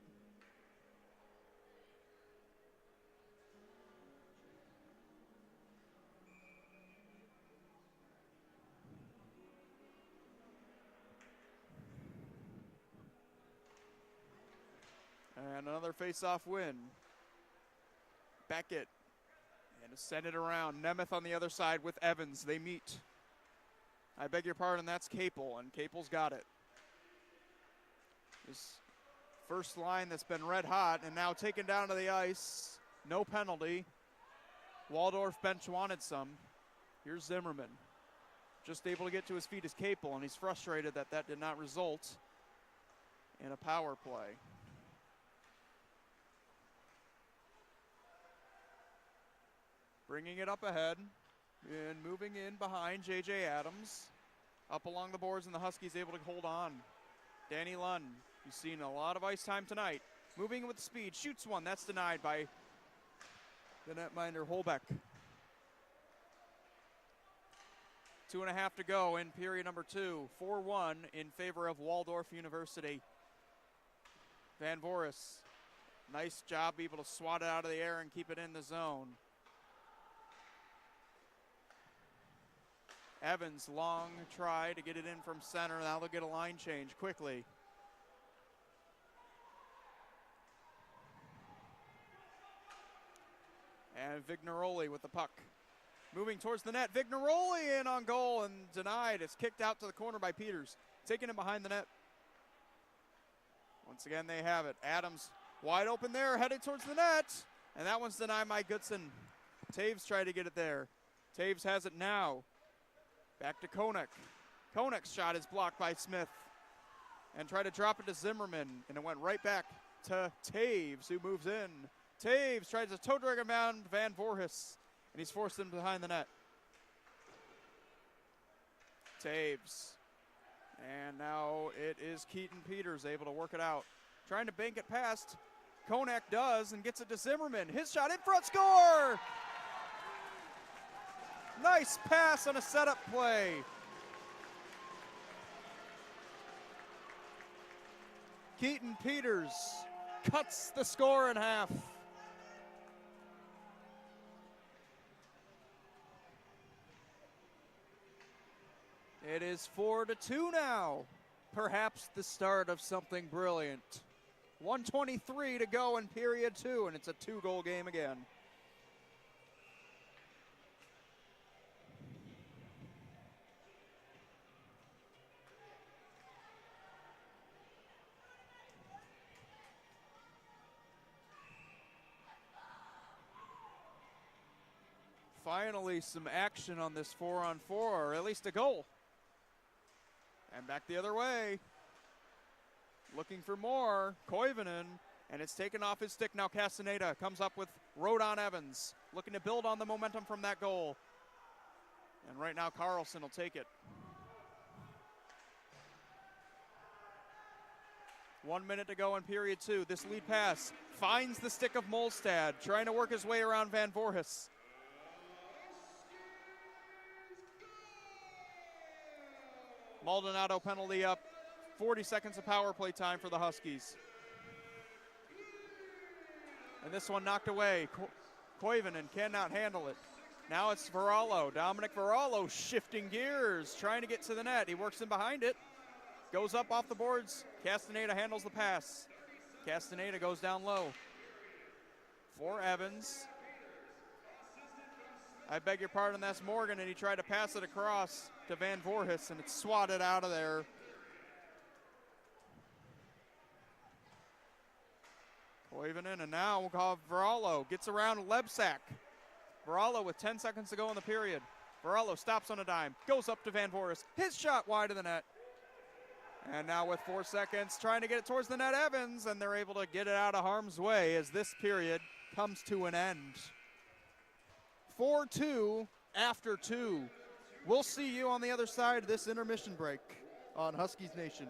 And another face-off win. Beckett, and to send it around. Nemeth on the other side with Evans. They meet. I beg your pardon, that's Capel, and Capel's got it. This first line that's been red hot, and now taken down to the ice. No penalty. Waldorf bench wanted some. Here's Zimmerman. Just able to get to his feet is Capel, and he's frustrated that that did not result in a power play. Bringing it up ahead and moving in behind J.J. Adams. Up along the boards, and the Huskies able to hold on. Danny Lund, who's seen a lot of ice time tonight. Moving with speed, shoots one. That's denied by the netminder Holbeck. 2.5 to go in period number 2. 4-1 in favor of Waldorf University. Van Voorhis, nice job able to swat it out of the air and keep it in the zone. Evans, long try to get it in from center. Now they'll get a line change quickly. And Vignaroli with the puck. Moving towards the net. Vignaroli in on goal and denied. It's kicked out to the corner by Peters. Taking it behind the net. Once again, they have it. Adams wide open there, headed towards the net. And that one's denied by Goodson. Taves tried to get it there. Taves has it now. Back to Konek. Konek's shot is blocked by Smith. And tried to drop it to Zimmerman. And it went right back to Taves, who moves in. Taves tries to toe drag him down Van Voorhis. And he's forced him behind the net. Taves. And now it is Keaton Peters able to work it out. Trying to bank it past. Konek does and gets it to Zimmerman. His shot in front, score! Nice pass on a setup play. Keaton Peters cuts the score in half. It is 4-2 now. Perhaps the start of something brilliant. 1:23 to go in period 2, and it's a 2-goal game again. Finally some action on this 4-on-4, or at least a goal. And back the other way. Looking for more. Koivunen And it's taken off his stick now. Castaneda comes up with Rodon Evans, looking to build on the momentum from that goal. And right now Carlson will take it. 1 minute to go in period 2. This lead pass finds the stick of Molstad, trying to work his way around Van Voorhis. Maldonado penalty up. 40 seconds of power play time for the Huskies. And this one knocked away. Koivunen cannot handle it. Now it's Varallo. Dominic Varallo shifting gears, trying to get to the net. He works in behind it. Goes up off the boards. Castaneda handles the pass. Castaneda goes down low. For Evans. I beg your pardon, that's Morgan, and he tried to pass it across to Van Voorhis, and it's swatted out of there. Koivunen, and now we'll call Varallo. Gets around Lebsack. Varallo with 10 seconds to go in the period. Varallo stops on a dime. Goes up to Van Voorhis. His shot wide of the net. And now with 4 seconds, trying to get it towards the net, Evans, and they're able to get it out of harm's way as this period comes to an end. 4-2 after 2. We'll see you on the other side of this intermission break on Huskies Nation.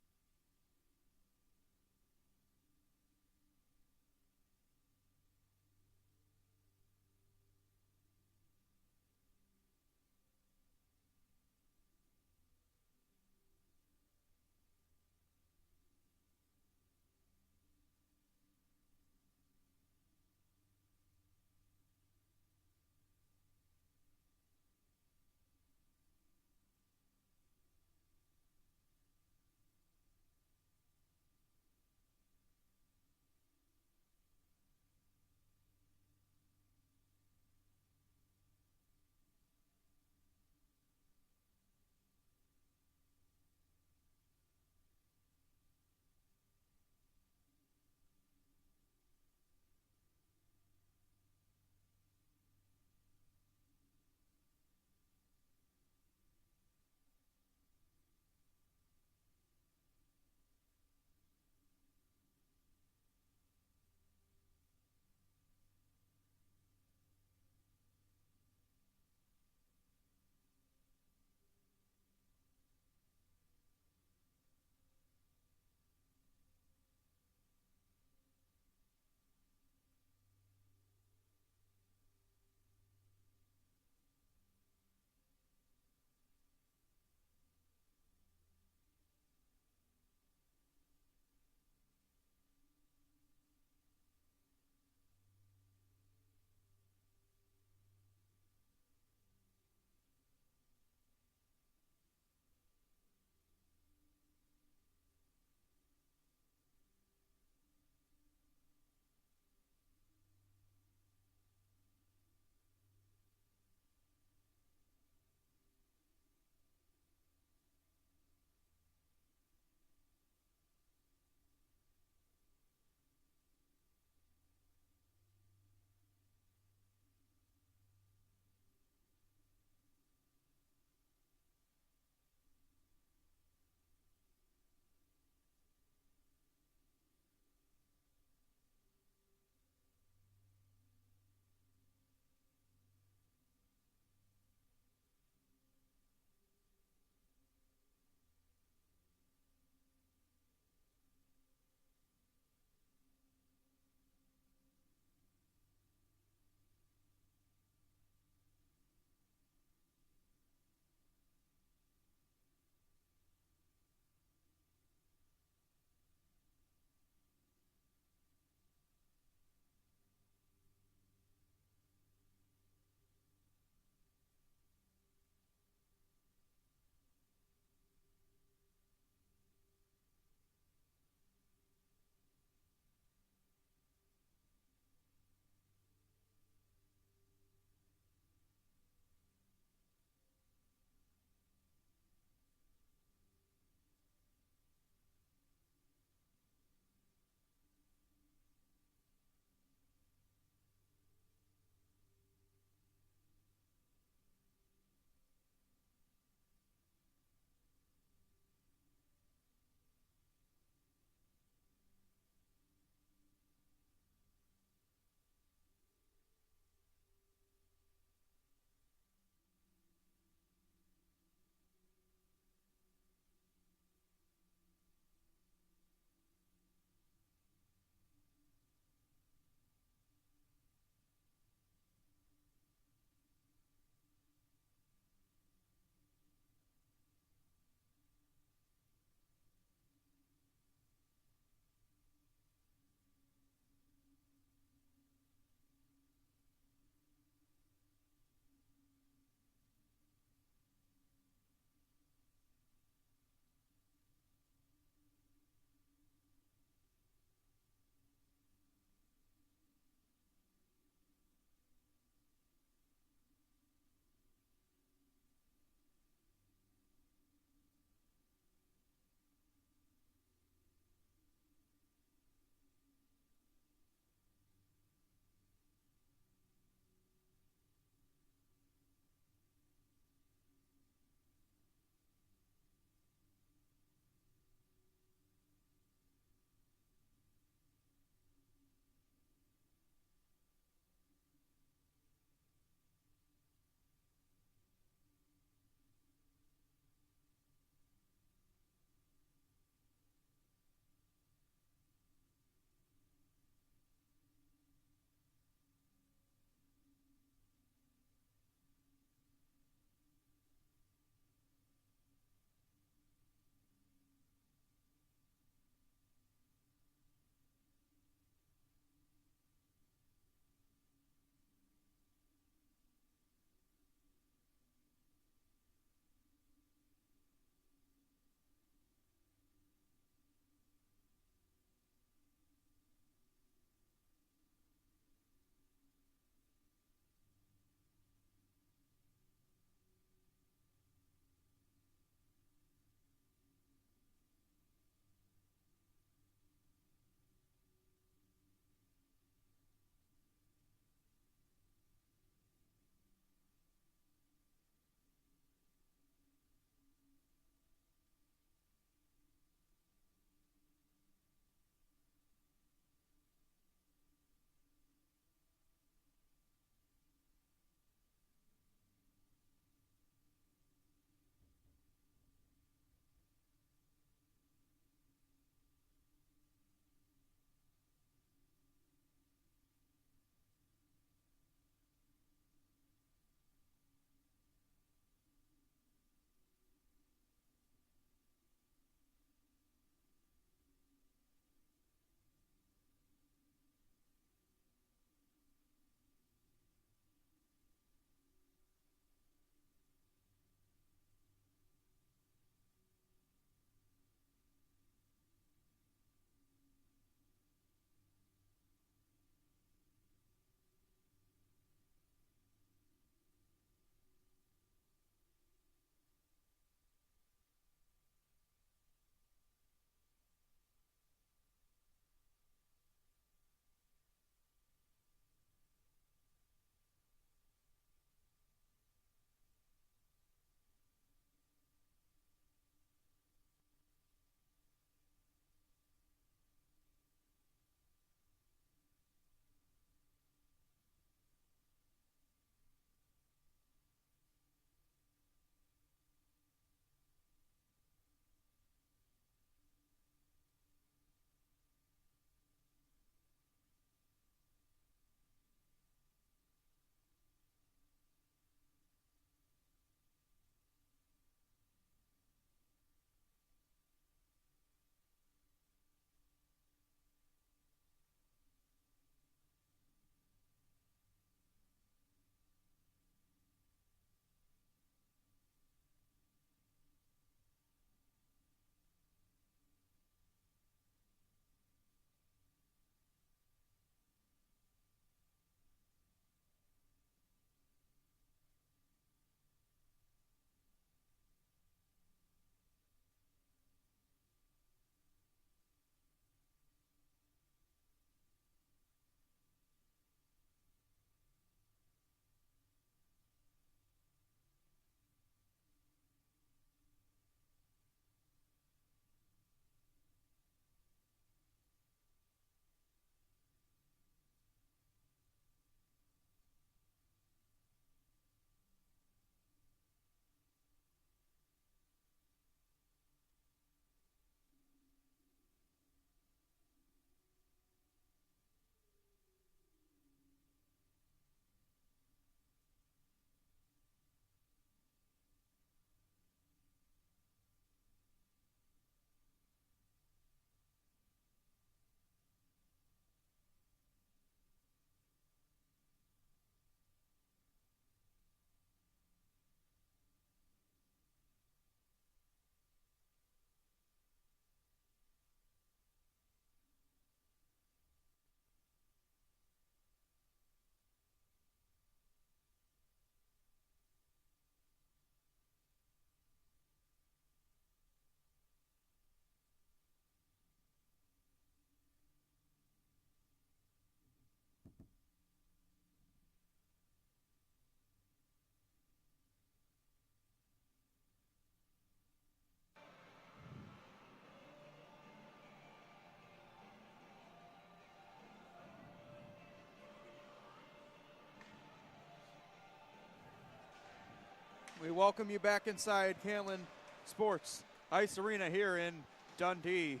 We welcome you back inside Canlan Sports Ice Arena here in Dundee.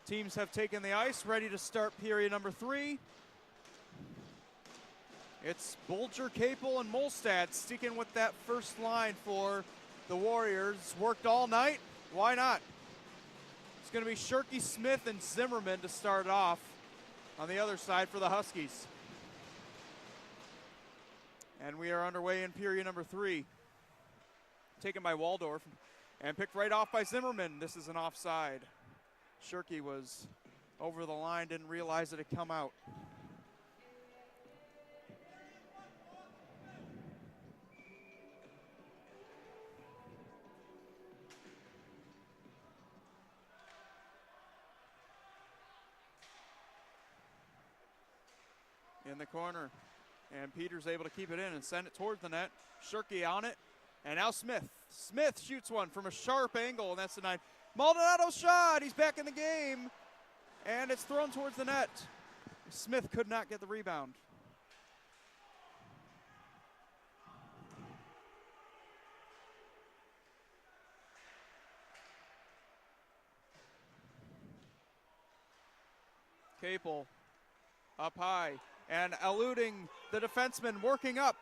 Teams have taken the ice, ready to start period number 3. It's Bulger, Capel, and Molstad sticking with that first line for the Warriors. Worked all night. Why not? It's going to be Shirky, Smith, and Zimmerman to start off on the other side for the Huskies. And we are underway in period number 3. Taken by Waldorf and picked right off by Zimmerman. This is an offside. Shirky was over the line, didn't realize it had come out. In the corner, and Peters able to keep it in and send it towards the net. Shirky on it, and now Smith. Smith shoots one from a sharp angle, and that's the 9. Maldonado's shot, he's back in the game, and it's thrown towards the net. Smith could not get the rebound. Capel up high and eluding the defenseman, working up.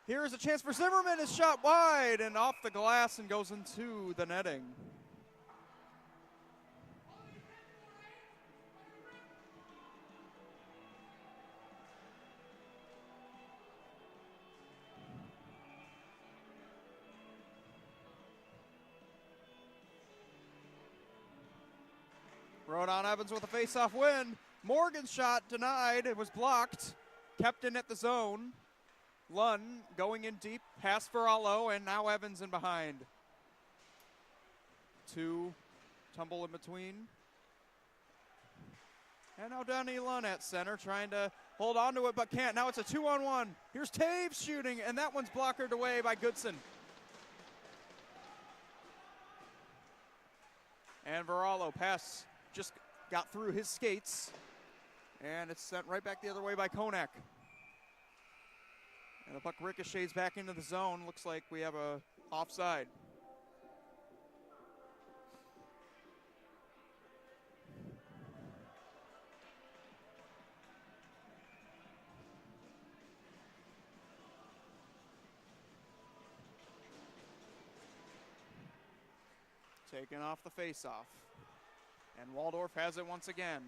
Here's a chance for Zimmerman. His shot wide and off the glass and goes into the netting. Rodon Evans with a face-off win. Morgan's shot denied. It was blocked. Kept in at the zone. Lunn going in deep. Pass for Allo, and now Evans in behind. 2 tumble in between. And now Donnie Lunn at center, trying to hold on to it, but can't. Now it's a 2-on-1. Here's Taves shooting, and that one's blockered away by Goodson. And Varallo pass just got through his skates, and it's sent right back the other way by Konak. And the puck ricochets back into the zone. Looks like we have a offside. Taken off the face-off. And Waldorf has it once again.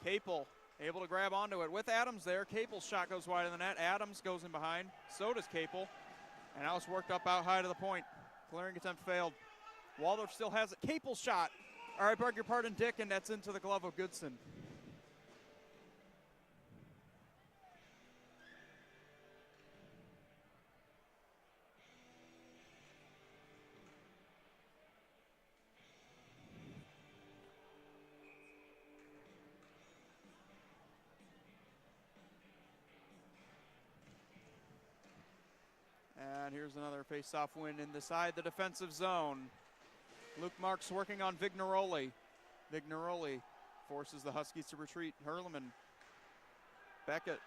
Capel able to grab onto it with Adams there. Capel's shot goes wide of the net. Adams goes in behind. So does Capel. And now it's worked up out high to the point. Clearing attempt failed. Waldorf still has it. Capel's shot. All right, beg your pardon, Dick, and that's into the glove of Goodson. And here's another face-off win inside the defensive zone. Luke Marks working on Vignaroli. Vignaroli forces the Huskies to retreat. Hurleman, Beckett,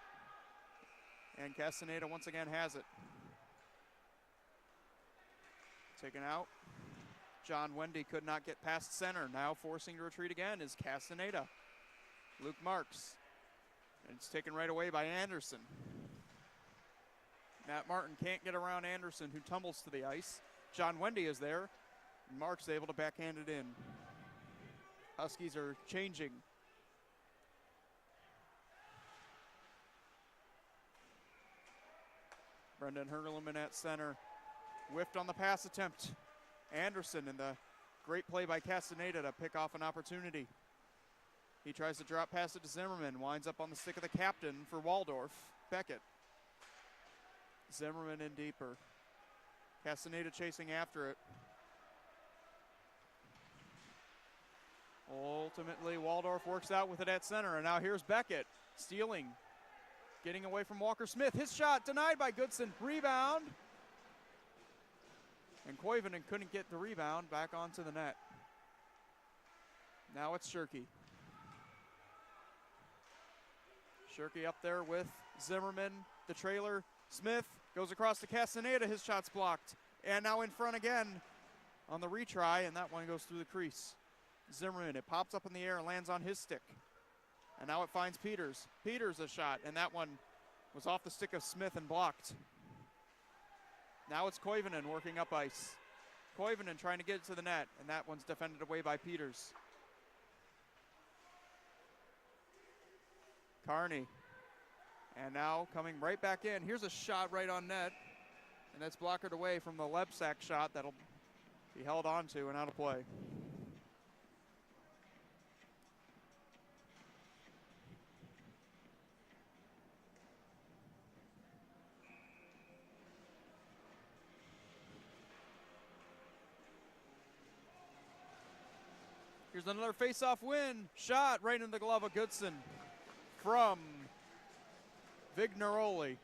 and Castaneda once again has it. Taken out. John Wendy could not get past center. Now forcing to retreat again is Castaneda. Luke Marks. And it's taken right away by Anderson. Matt Martin can't get around Anderson, who tumbles to the ice. John Wendy is there. Mark's able to backhand it in. Huskies are changing. Brendan Hurleman at center. Whiffed on the pass attempt. Anderson, and the great play by Castaneda to pick off an opportunity. He tries to drop pass it to Zimmerman. Winds up on the stick of the captain for Waldorf, Beckett. Zimmerman in deeper. Castaneda chasing after it. Ultimately, Waldorf works out with it at center, and now here's Beckett stealing, getting away from Walker Smith. His shot denied by Goodson. Rebound. And Koivunen couldn't get the rebound back onto the net. Now it's Shirky. Shirky up there with Zimmerman, the trailer. Smith Goes across to Castaneda. His shot's blocked. And now in front again on the retry, and that one goes through the crease. Zimmerman, it pops up in the air and lands on his stick. And now it finds Peters. Peters a shot, and that one was off the stick of Smith and blocked. Now it's Koivunen working up ice. Koivunen trying to get it to the net, and that one's defended away by Peters. Carney. And now coming right back in. Here's a shot right on net, and that's blockered away from the Lebsack shot that'll be held on to and out of play. Here's another face-off win. Shot right in the glove of Goodson from Vignaroli.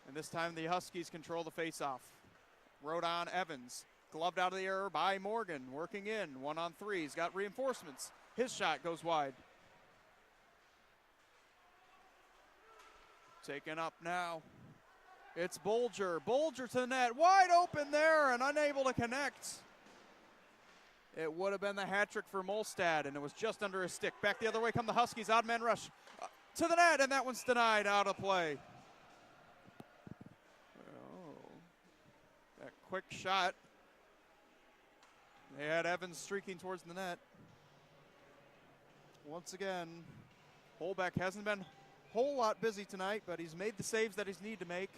And this time the Huskies control the face-off. Rodon Evans, gloved out of the air by Morgan, working in, 1-on-3. He's got reinforcements. His shot goes wide. Taken up now. It's Bolger. Bolger to the net. Wide open there and unable to connect. It would have been the hat trick for Molstad, and it was just under his stick. Back the other way come the Huskies. Odd man rush to the net, and that one's denied, out of play. Oh, that quick shot. They had Evans streaking towards the net. Once again, Holbeck hasn't been whole lot busy tonight, but he's made the saves that he's need to make.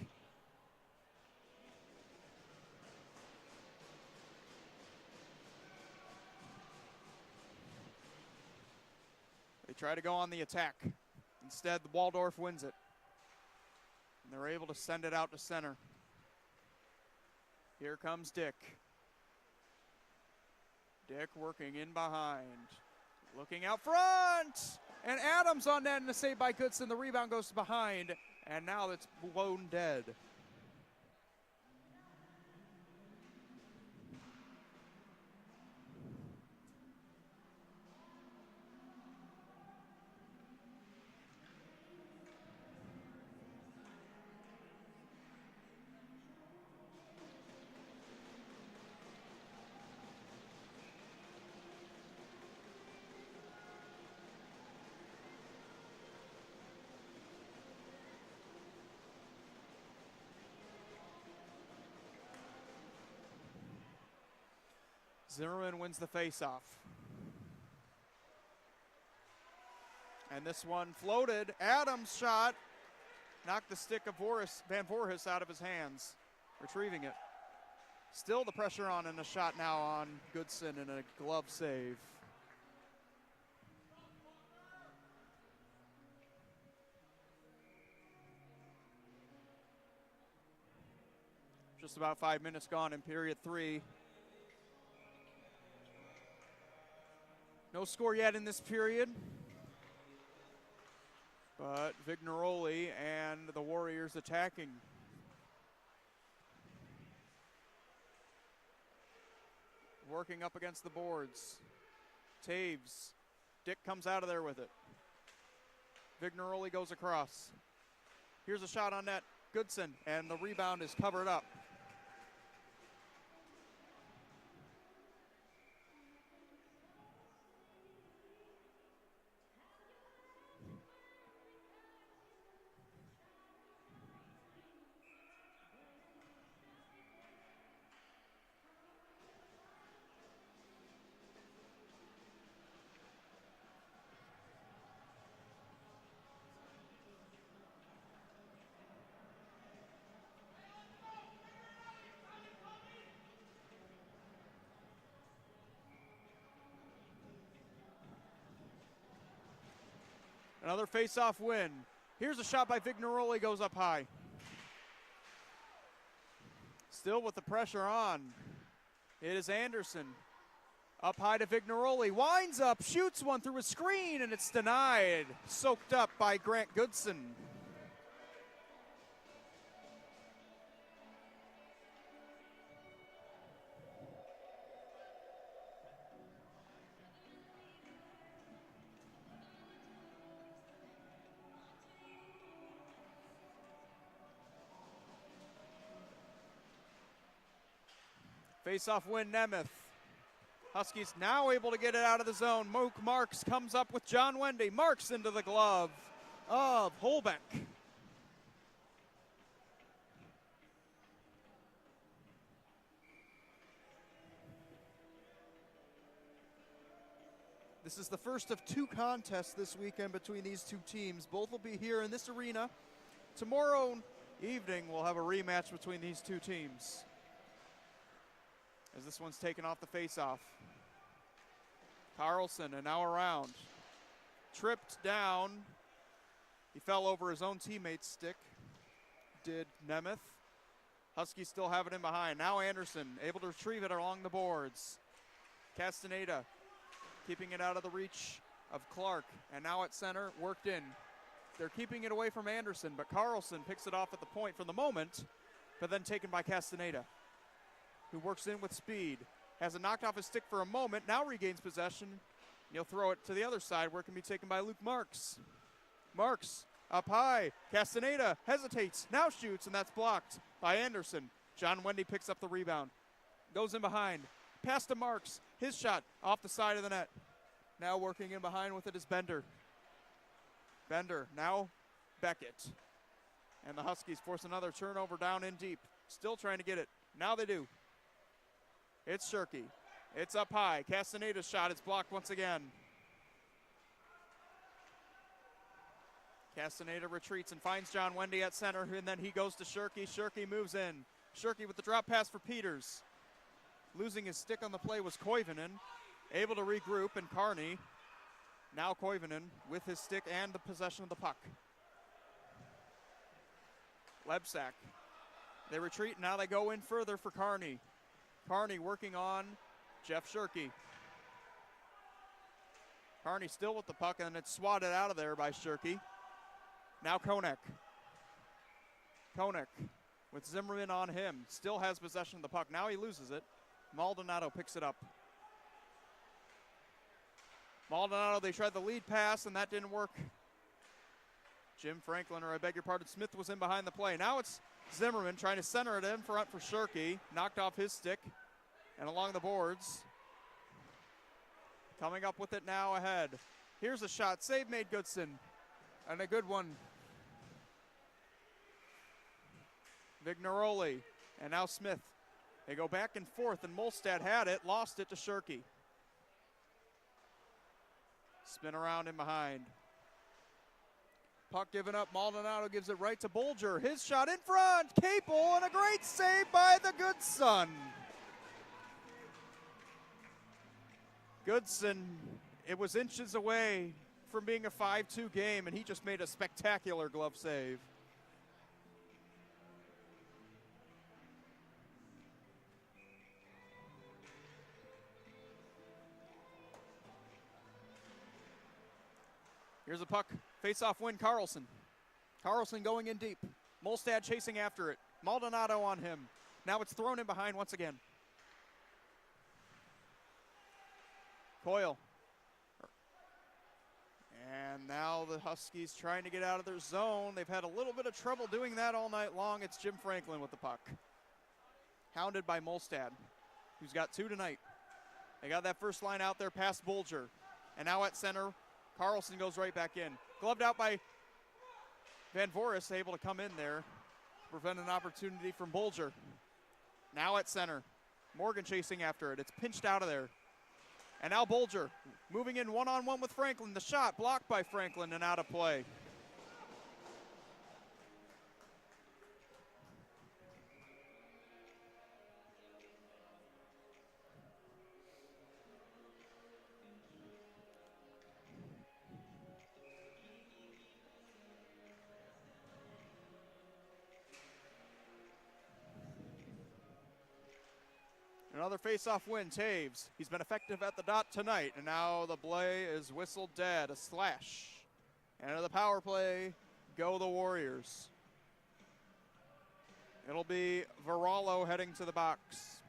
They try to go on the attack. Instead, the Waldorf wins it. And they're able to send it out to center. Here comes Dick. Dick working in behind. Looking out front! And Adams on net, and a save by Goodson. The rebound goes behind, and now it's blown dead. Zimmerman wins the faceoff. And this one floated. Adams' shot knocked the stick of Van Voorhis out of his hands, retrieving it. Still the pressure on, and a shot now on Goodson and a glove save. Just about 5 minutes gone in period 3. No score yet in this period, but Vignaroli and the Warriors attacking. Working up against the boards. Taves. Dick comes out of there with it. Vignaroli goes across. Here's a shot on net. Goodson, and the rebound is covered up. Another face-off win. Here's a shot by Vignaroli, goes up high. Still with the pressure on. It is Anderson. Up high to Vignaroli, winds up, shoots one through a screen, and it's denied. Soaked up by Grant Goodson. Face-off win, Nemeth. Huskies now able to get it out of the zone. Mook Marks comes up with John Wendy. Marks into the glove of Holbeck. This is the first of 2 contests this weekend between these 2 teams. Both will be here in this arena. Tomorrow evening we'll have a rematch between these 2 teams, as this one's taken off the face-off. Carlson, and now around. Tripped down. He fell over his own teammate's stick, did Nemeth. Huskies still have it in behind. Now Anderson able to retrieve it along the boards. Castaneda keeping it out of the reach of Clark, and now at center, worked in. They're keeping it away from Anderson, but Carlson picks it off at the point for the moment, but then taken by Castaneda, who works in with speed. Has it knocked off his stick for a moment, now regains possession. He'll throw it to the other side where it can be taken by Luke Marks. Marks up high. Castaneda hesitates, now shoots, and that's blocked by Anderson. John Wendy picks up the rebound. Goes in behind. Pass to Marks. His shot off the side of the net. Now working in behind with it is Bender. Bender, now Beckett. And the Huskies force another turnover down in deep. Still trying to get it. Now they do. It's Shirky. It's up high. Castaneda's shot is blocked once again. Castaneda retreats and finds John Wendy at center, and then he goes to Shirky. Shirky moves in. Shirky with the drop pass for Peters. Losing his stick on the play was Koivunen. Able to regroup, and Kearney. Now Koivunen with his stick and the possession of the puck. Lebsack. They retreat, now they go in further for Kearney. Kearney working on Jeff Shirky. Kearney still with the puck, and it's swatted out of there by Shirky. Now Konek. Konek with Zimmerman on him. Still has possession of the puck. Now he loses it. Maldonado picks it up. Maldonado, they tried the lead pass, and that didn't work. Jim Franklin, or I beg your pardon, Smith was in behind the play. Now it's Zimmerman trying to center it in front for Shirky. Knocked off his stick and along the boards. Coming up with it now ahead. Here's a shot. Save made Goodson. And a good one. Vignaroli. And now Smith. They go back and forth, and Molstad had it, lost it to Shirky. Spin around in behind. Puck given up. Maldonado gives it right to Bolger. His shot in front. Capel, and a great save by the Goodson. Goodson, it was inches away from being a 5-2 game, and he just made a spectacular glove save. Here's a puck. Face-off win, Carlson. Carlson going in deep. Molstad chasing after it. Maldonado on him. Now it's thrown in behind once again. Coyle. And now the Huskies trying to get out of their zone. They've had a little bit of trouble doing that all night long. It's Jim Franklin with the puck. Hounded by Molstad, who's got 2 tonight. They got that first line out there past Bolger. And now at center, Carlson goes right back in. Gloved out by Van Voris, able to come in there, prevent an opportunity from Bolger. Now at center, Morgan chasing after it. It's pinched out of there. And now Bolger moving in one-on-one with Franklin. The shot blocked by Franklin and out of play. Another face-off win, Taves. He's been effective at the dot tonight, and now the play is whistled dead, a slash. And into the power play, go the Warriors. It'll be Varallo heading to the box.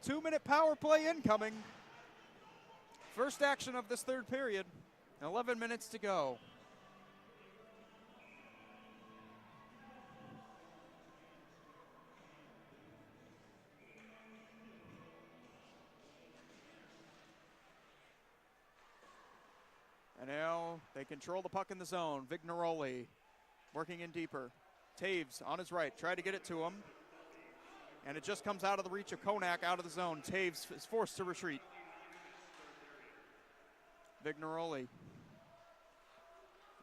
2-minute power play incoming. First action of this third period, 11 minutes to go. And now they control the puck in the zone. Vignaroli working in deeper. Taves on his right, tried to get it to him. And it just comes out of the reach of Konak out of the zone. Taves is forced to retreat. Vignaroli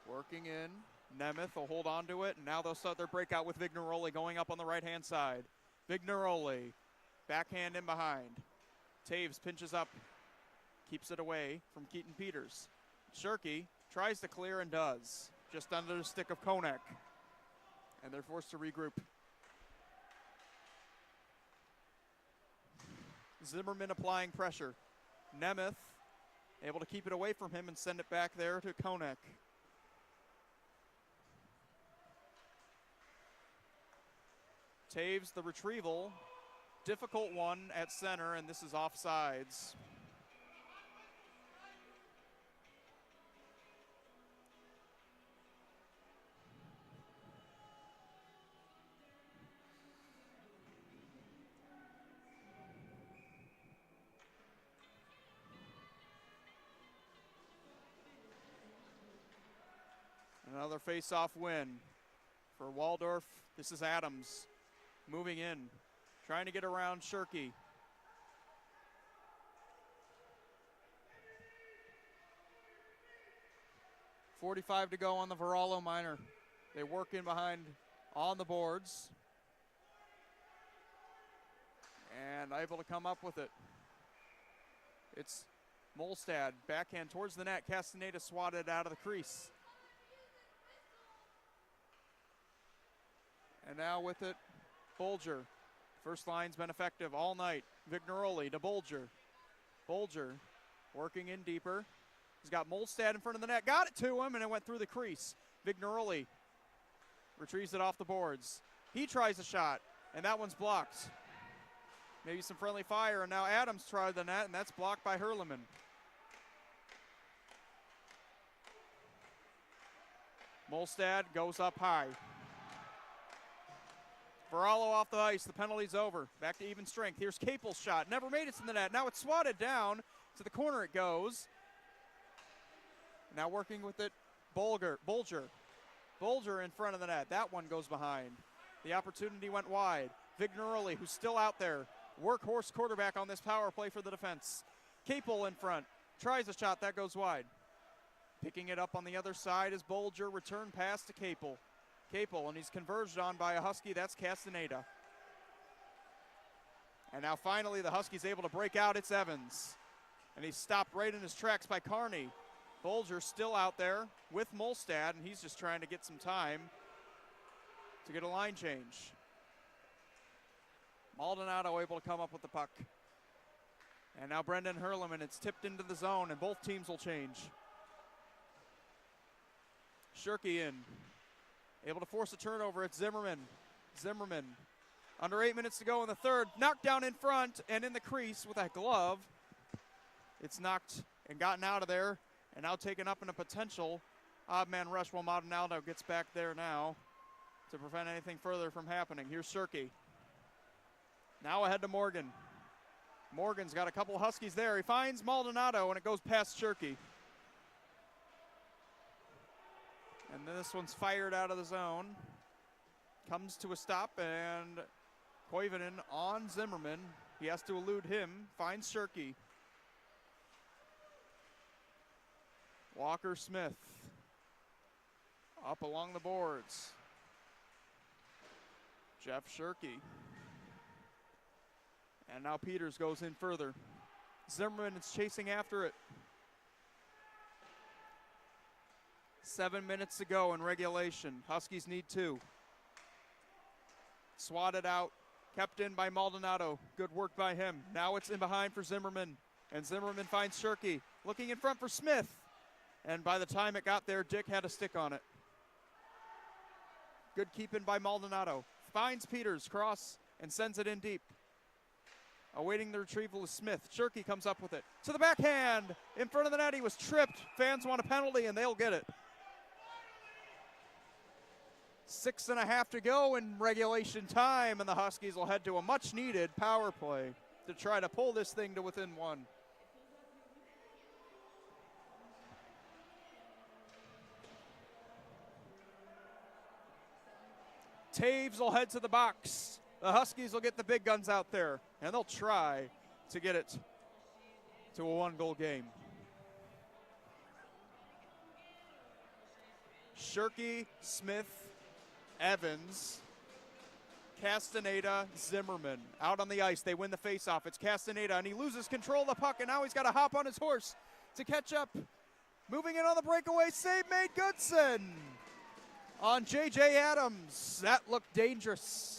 working in. Nemeth will hold on to it, and now they'll start their breakout with Vignaroli going up on the right-hand side. Vignaroli, backhand in behind. Taves pinches up, keeps it away from Keaton Peters. Shirky tries to clear and does, just under the stick of Konak. And they're forced to regroup. Zimmerman applying pressure. Nemeth able to keep it away from him and send it back there to Konak. Taves, the retrieval. Difficult one at center, and this is offsides. Another face-off win for Waldorf. This is Adams moving in, trying to get around Shirky. .45 to go on the Varallo minor. They work in behind on the boards. And able to come up with it. It's Molstad, backhand towards the net. Castaneda swatted out of the crease. And now with it, Bolger. First line's been effective all night. Vignaroli to Bolger. Bolger working in deeper. He's got Molstad in front of the net. Got it to him, and it went through the crease. Vignaroli retrieves it off the boards. He tries a shot, and that one's blocked. Maybe some friendly fire, and now Adams tried the net, and that's blocked by Hurleman. Molstad goes up high. Varallo off the ice, the penalty's over. Back to even strength. Here's Capel's shot, never made it to the net. Now it's swatted down, to the corner it goes. Now working with it, Bolger in front of the net. That one goes behind. The opportunity went wide. Vignaroli, who's still out there. Workhorse quarterback on this power play for the defense. Capel in front, tries a shot, that goes wide. Picking it up on the other side is Bolger, return pass to Capel. Capel, and he's converged on by a Husky, that's Castaneda. And now finally the Huskies able to break out, it's Evans. And he's stopped right in his tracks by Carney. Bolger still out there with Molstad, and he's just trying to get some time to get a line change. Maldonado able to come up with the puck. And now Brendan Hurleman, it's tipped into the zone, and both teams will change. Shirky in. Able to force a turnover, it's Zimmerman. Zimmerman, under 8 minutes to go in the third. Knocked down in front and in the crease with that glove. It's knocked and gotten out of there, and now taken up in a potential odd man rush while Maldonado gets back there now to prevent anything further from happening. Here's Shirky. Now ahead to Morgan. Morgan's got a couple Huskies there. He finds Maldonado, and it goes past Shirky. And then this one's fired out of the zone. Comes to a stop, and Koivunen on Zimmerman. He has to elude him, finds Shirky. Walker Smith up along the boards. Jeff Shirky. And now Peters goes in further. Zimmerman is chasing after it. 7 minutes to go in regulation. Huskies need 2. Swatted out, kept in by Maldonado. Good work by him. Now it's in behind for Zimmerman. And Zimmerman finds Shirky. Looking in front for Smith. And by the time it got there, Dick had a stick on it. Good keeping by Maldonado. Finds Peters, cross, and sends it in deep. Awaiting the retrieval is Smith. Shirky comes up with it. To the backhand. In front of the net, he was tripped. Fans want a penalty, and they'll get it. 6.5 to go in regulation time, and the Huskies will head to a much-needed power play to try to pull this thing to within 1. Taves will head to the box. The Huskies will get the big guns out there, and they'll try to get it to a 1-goal game. Shirky, Smith, Evans, Castaneda, Zimmerman out on the ice. They win the faceoff. It's Castaneda, and he loses control of the puck, and now he's got to hop on his horse to catch up. Moving in on the breakaway, save made Goodson on J.J. Adams. That looked dangerous.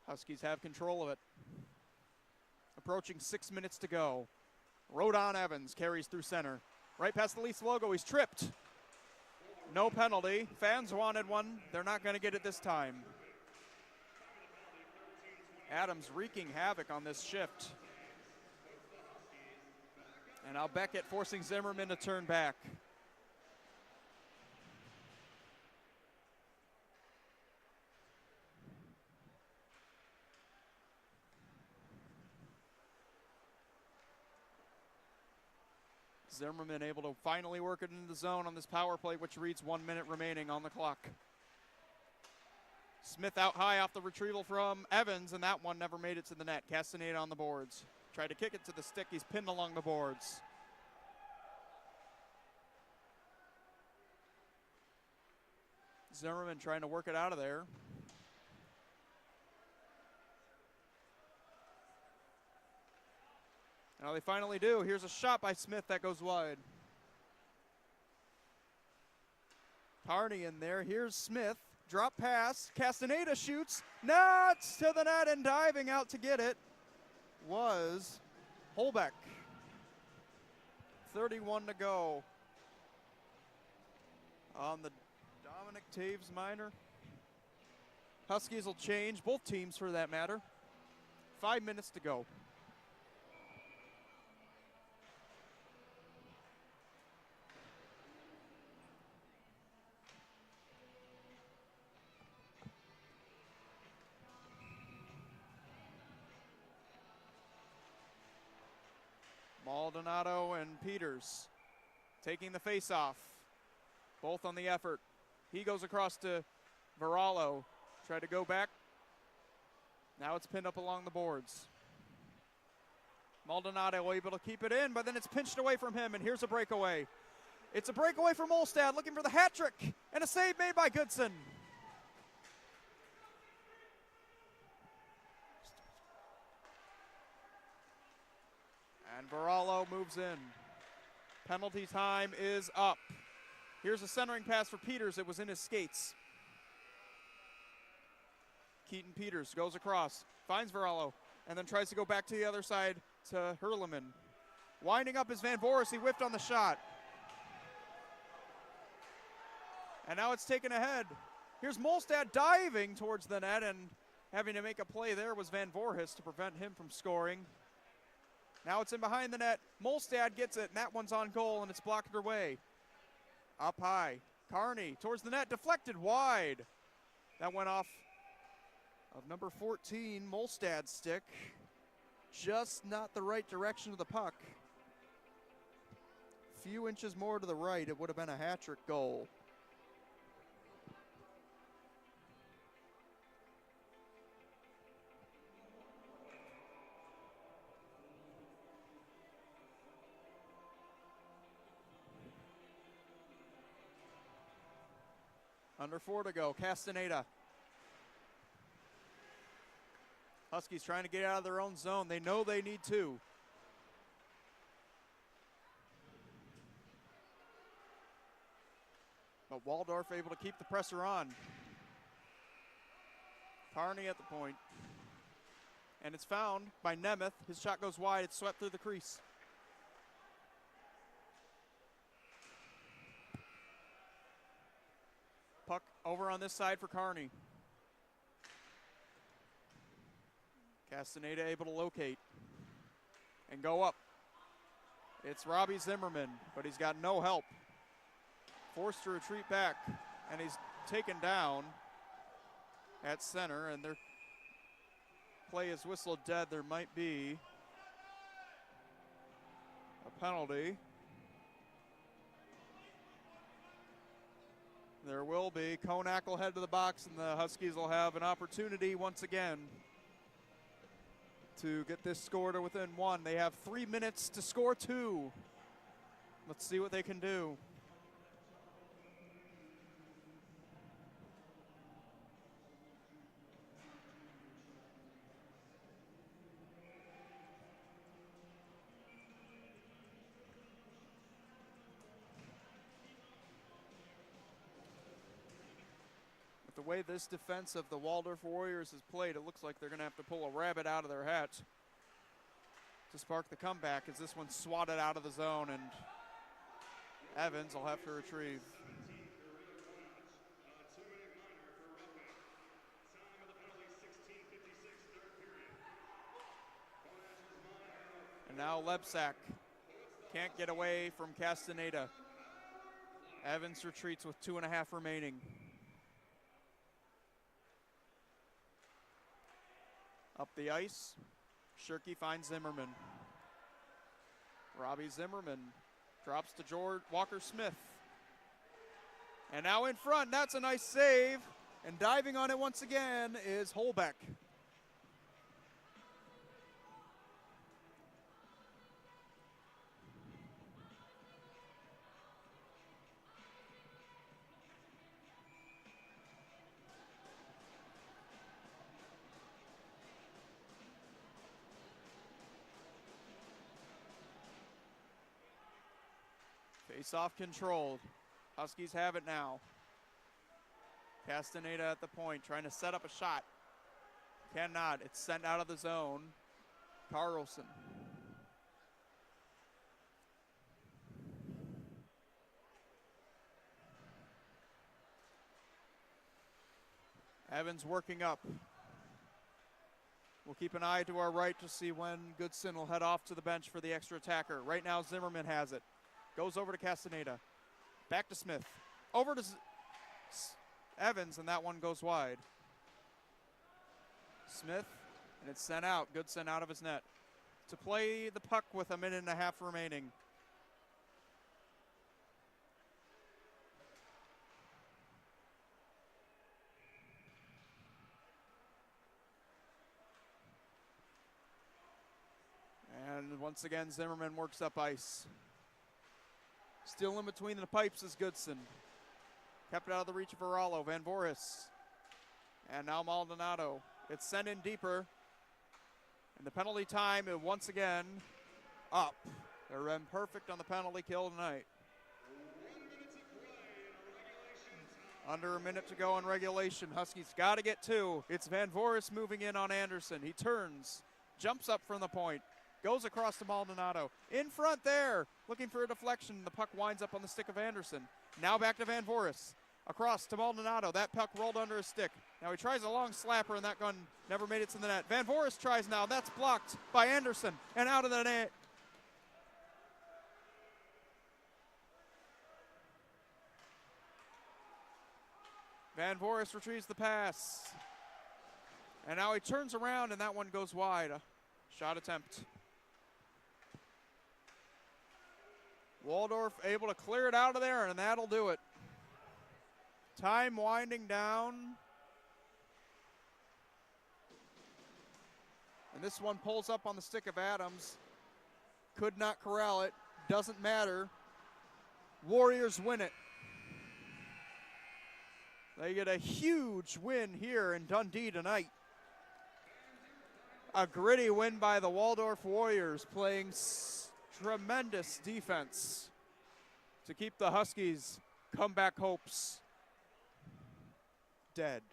Huskies have control of it. Approaching 6 minutes to go. Rodon Evans carries through center. Right past the Leafs logo, he's tripped. No penalty. Fans wanted one. They're not going to get it this time. Adams wreaking havoc on this shift. And now Beckett forcing Zimmerman to turn back. Zimmerman able to finally work it into the zone on this power play, which reads 1 minute remaining on the clock. Smith out high off the retrieval from Evans, and that one never made it to the net. Castaneda on the boards. Tried to kick it to the stick. He's pinned along the boards. Zimmerman trying to work it out of there. Now they finally do. Here's a shot by Smith that goes wide. Carney in there. Here's Smith. Drop pass. Castaneda shoots. Not to the net, and diving out to get it was Holbeck. 31 to go on the Dominic Taves minor. Huskies will change, both teams for that matter. 5 minutes to go. Maldonado and Peters taking the face-off. Both on the effort. He goes across to Varallo. Tried to go back. Now it's pinned up along the boards. Maldonado able to keep it in, but then it's pinched away from him, and here's a breakaway. It's a breakaway from Olstad, looking for the hat trick, and a save made by Goodson. And Varallo moves in. Penalty time is up. Here's a centering pass for Peters. It was in his skates. Keaton Peters goes across, finds Varallo, and then tries to go back to the other side to Hurleman. Winding up is Van Voris. He whiffed on the shot. And now it's taken ahead. Here's Molstad diving towards the net, and having to make a play there was Van Voorhis to prevent him from scoring. Now it's in behind the net. Molstad gets it, and that one's on goal, and it's blocked away. Up high. Carney towards the net, deflected wide. That went off of number 14, Molstad's stick. Just not the right direction of the puck. Few inches more to the right, it would have been a hat-trick goal. Under 4 to go, Castaneda. Huskies trying to get out of their own zone. They know they need to. But Waldorf able to keep the pressure on. Carney at the point. And it's found by Nemeth. His shot goes wide. It's swept through the crease. Puck over on this side for Carney. Castaneda able to locate and go up. It's Robbie Zimmerman, but he's got no help. Forced to retreat back, and he's taken down at center, and their play is whistled dead. There might be a penalty. There will be. Konak will head to the box, and the Huskies will have an opportunity once again to get this score to within one. They have 3 minutes to score two. Let's see what they can do. The way this defense of the Waldorf Warriors has played, it looks like they're going to have to pull a rabbit out of their hat to spark the comeback, as this one's swatted out of the zone, and Evans will have to retrieve. And now Lebsack can't get away from Castaneda. Evans retreats with 2.5 remaining. Up the ice, Shirky finds Zimmerman. Robbie Zimmerman drops to George Walker-Smith. And now in front, that's a nice save. And diving on it once again is Holbeck. Face-off controlled. Huskies have it now. Castaneda at the point, trying to set up a shot. Cannot. It's sent out of the zone. Carlson. Evans working up. We'll keep an eye to our right to see when Goodson will head off to the bench for the extra attacker. Right now, Zimmerman has it. Goes over to Castaneda. Back to Smith. Over to Evans, and that one goes wide. Smith, and it's sent out. Goodson out of his net. To play the puck with 1.5 minutes remaining. And once again, Zimmerman works up ice. Still in between the pipes is Goodson. Kept it out of the reach of Varallo. Van Voorhis. And now Maldonado. It's sent in deeper. And the penalty time is once again up. They're imperfect on the penalty kill tonight. Under a minute to go in regulation. Huskies got to get two. It's Van Voorhis moving in on Anderson. He turns. Jumps up from the point. Goes across to Maldonado. In front there. Looking for a deflection. The puck winds up on the stick of Anderson. Now back to Van Voorhis. Across to Maldonado. That puck rolled under his stick. Now he tries a long slapper, and that gun never made it to the net. Van Voorhis tries now. That's blocked by Anderson and out of the net. Van Voorhis retrieves the pass. And now he turns around, and that one goes wide. A shot attempt. Waldorf able to clear it out of there, and that'll do it. Time winding down. And this one pulls up on the stick of Adams. Could not corral it. Doesn't matter. Warriors win it. They get a huge win here in Dundee tonight. A gritty win by the Waldorf Warriors, playing tremendous defense to keep the Huskies' comeback hopes dead.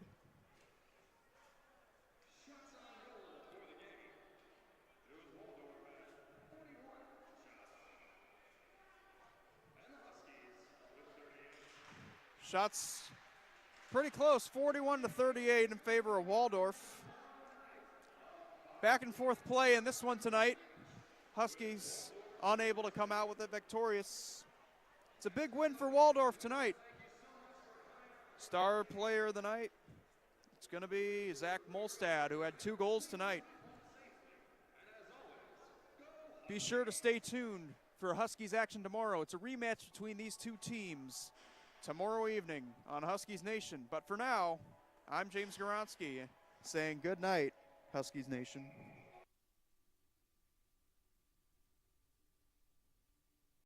Shots pretty close, 41-38 in favor of Waldorf. Back and forth play in this one tonight. Huskies unable to come out with it victorious. It's a big win for Waldorf tonight. Star player of the night, it's going to be Zach Molstad, who had 2 goals tonight. Be sure to stay tuned for Huskies action tomorrow. It's a rematch between these 2 teams tomorrow evening on Huskies Nation. But for now, I'm James Goronsky saying good night, Huskies Nation.